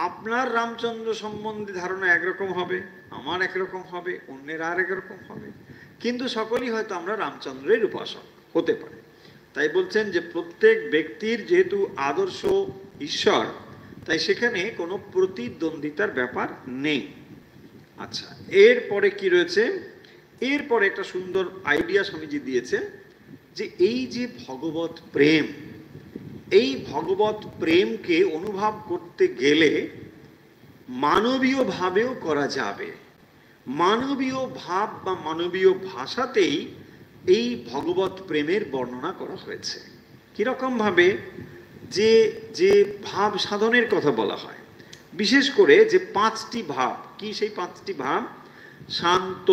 আপনার রামচন্দ্র সম্বন্ধে ধারণা একরকম হবে, আমার একরকম হবে, অন্যের আর একরকম হবে, কিন্তু সকলেই হয়তো আমরা রামচন্দ্রের উপাসক হতে পারে। তাই বলছেন যে প্রত্যেক ব্যক্তির যেহেতু আদর্শ ঈশ্বর, তাই সেখানে কোনো প্রতিদ্বন্দ্বিতার ব্যাপার নেই। আচ্ছা, এরপরে কি রয়েছে? এরপরে একটা সুন্দর আইডিয়া স্বামীজি দিয়েছে যে এই যে ভগবত প্রেম, এই ভগবত প্রেমকে অনুভব করতে গেলে মানবীয় ভাবেও করা যাবে। মানবীয় ভাব বা মানবীয় ভাষাতেই এই ভগবত প্রেমের বর্ণনা করা হয়েছে। কিরকম ভাবে? যে যে ভাব সাধনের কথা বলা হয়, বিশেষ করে যে 5টি ভাব, কি সেই 5টি ভাব? শান্ত,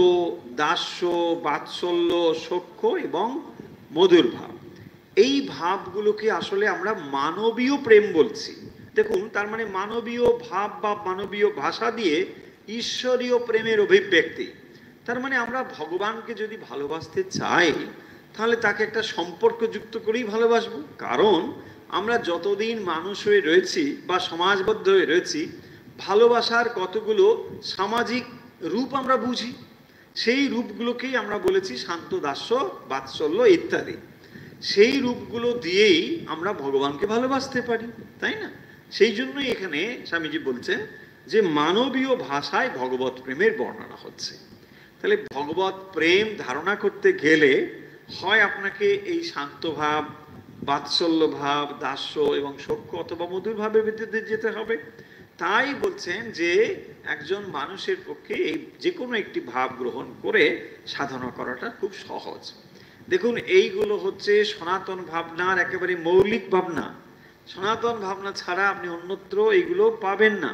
দাস্য, বাৎসল্য, সখ্য এবং মধুর ভাব। এই ভাবগুলোকে আসলে আমরা মানবীয় প্রেম বলছি। দেখুন, তার মানে মানবীয় ভাব বা মানবীয় ভাষা দিয়ে ঈশ্বরীয় প্রেমের অভিব্যক্তি। তার মানে আমরা ভগবানকে যদি ভালোবাসতে চাই তাহলে তাকে একটা সম্পর্ক যুক্ত করেই ভালোবাসবো। কারণ আমরা যতদিন মানুষ হয়ে রয়েছি বা সমাজবদ্ধ হয়ে রয়েছি, ভালোবাসার কতগুলো সামাজিক রূপ আমরা বুঝি, সেই রূপগুলোকেই আমরা বলেছি শান্ত, দাস্য, বাৎসল্য ইত্যাদি। সেই রূপগুলো দিয়েই আমরা ভগবানকে ভালোবাসতে পারি, তাই না? সেই জন্যই এখানে স্বামীজি বলছেন যে মানবীয় ভাষায় ভগবত প্রেমের বর্ণনা হচ্ছে। তাহলে ভগবত প্রেম ধারণা করতে গেলে হয় আপনাকে এই শান্ত ভাব, বাৎসল্য ভাব, দাস্য এবং সখ্য অথবা মধুর ভাবের ভিত্তিতে যেতে হবে। তাই বলছেন যে একজন মানুষের পক্ষে এই যে কোনো একটি ভাব গ্রহণ করে সাধনা করাটা খুব সহজ। দেখুন, এইগুলো হচ্ছে সনাতন ভাবনার একেবারে মৌলিক ভাবনা। সনাতন ভাবনা ছাড়া আপনি অন্যত্র এইগুলো পাবেন না।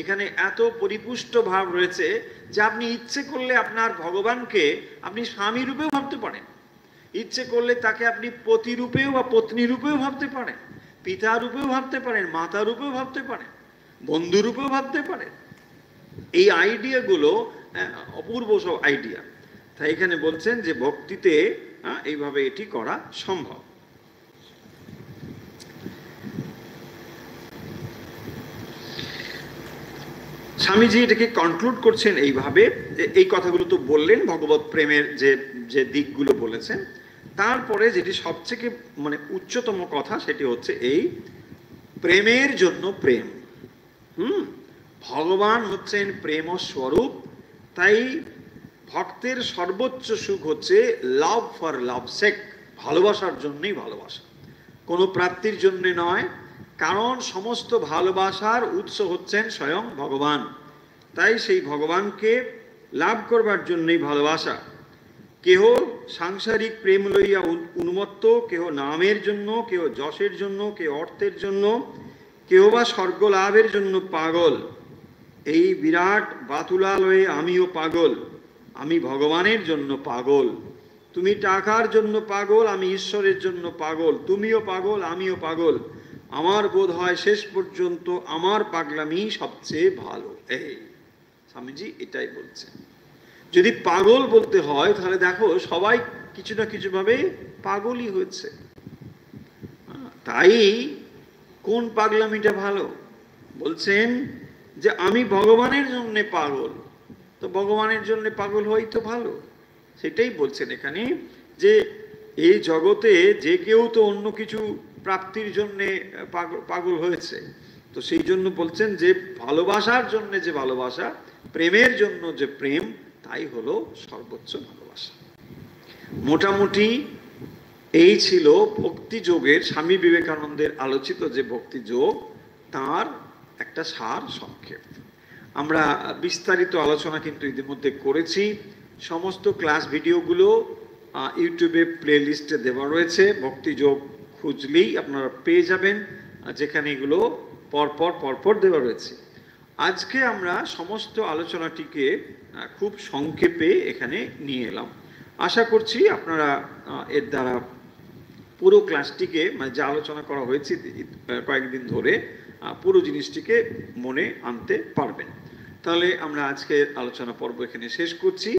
এখানে এত পরিপুষ্ট ভাব রয়েছে যে আপনি ইচ্ছে করলে আপনার ভগবানকে আপনি স্বামী রূপেও ভাবতে পারেন, ইচ্ছে করলে তাকে আপনি পতি রূপেও বা পত্নী রূপেও ভাবতে পারেন, পিতা রূপেও ভাবতে পারেন, মাতা রূপেও ভাবতে পারেন, বন্ধু রূপেও ভাবতে পারেন। এই আইডিয়াগুলো অপূর্ব সব আইডিয়া। তাই এখানে বলছেন যে ভক্তিতে এইভাবে এটি করা সম্ভব। স্বামীজি এটাকে কনক্লুড করছেন এইভাবে, এই কথাগুলো তো বললেন ভগবত প্রেমের যে যে দিকগুলো বলেছেন। তারপরে যেটি সবথেকে মানে উচ্চতম কথা, সেটি হচ্ছে এই প্রেমের জন্য প্রেম। ভগবান হচ্ছেন প্রেম স্বরূপ। তাই ভক্তের সর্বোচ্চ সুখ হচ্ছে লাভ ফর লাভ সেক, ভালোবাসার জন্যই ভালোবাসা, কোনো প্রাপ্তির জন্য নয়। কারণ সমস্ত ভালোবাসার উৎস হচ্ছেন স্বয়ং ভগবান। তাই সেই ভগবানকে লাভ করবার জন্যই ভালোবাসা। কেহ সাংসারিক প্রেম লইয়া উন্মত্ত, কেহ নামের জন্য, কেহ যশের জন্য, কেহ অর্থের জন্য, কেহ বা স্বর্গ লাভের জন্য পাগল। এই বিরাট বাতুলালয়ে আমিও পাগল, আমি ভগবানের জন্য পাগল। তুমি টাকার জন্য পাগল, আমি ঈশ্বরের জন্য পাগল। তুমিও পাগল, আমিও পাগল। আমার বোধ হয় শেষ পর্যন্ত আমার পাগলামি সবচেয়ে ভালো। এই স্বামীজি এটাই বলছেন। যদি পাগল বলতে হয় তাহলে দেখো সবাই কিছু না কিছু ভাবে পাগলই হয়েছে। তাই কোন পাগলামিটা ভালো? বলছেন যে আমি ভগবানের জন্য পাগল, তো ভগবানের জন্য পাগল হই তো ভালো। সেটাই বলছেন এখানে যে এই জগতে যে কেউ তো অন্য কিছু প্রাপ্তির জন্য পাগল হয়েছে, তো সেই জন্য বলছেন যে ভালোবাসার জন্য যে ভালোবাসা, প্রেমের জন্য যে প্রেম, তাই হলো সর্বোচ্চ ভালোবাসা। মোটামুটি এই ছিল ভক্তি যোগের, স্বামী বিবেকানন্দের আলোচিত যে ভক্তি যোগ, তার একটা সার সংক্ষেপ। আমরা বিস্তারিত আলোচনা কিন্তু ইতিমধ্যে করেছি। সমস্ত ক্লাস ভিডিওগুলো ইউটিউবে প্লে লিস্টে দেওয়া রয়েছে, ভক্তি যোগ খুঁজলেই আপনারা পেয়ে যাবেন, যেখানে এগুলো পরপর দেওয়া রয়েছে। আজকে আমরা সমস্ত আলোচনাটিকে খুব সংক্ষেপে এখানে নিয়ে এলাম। আশা করছি আপনারা এর দ্বারা পুরো ক্লাসটিকে, মানে যা আলোচনা করা হয়েছে কয়েকদিন ধরে, পুরো জিনিসটিকে মনে আনতে পারবেন। তাহলে আমরা আজকের আলোচনা পর্ব এখানে শেষ করছি।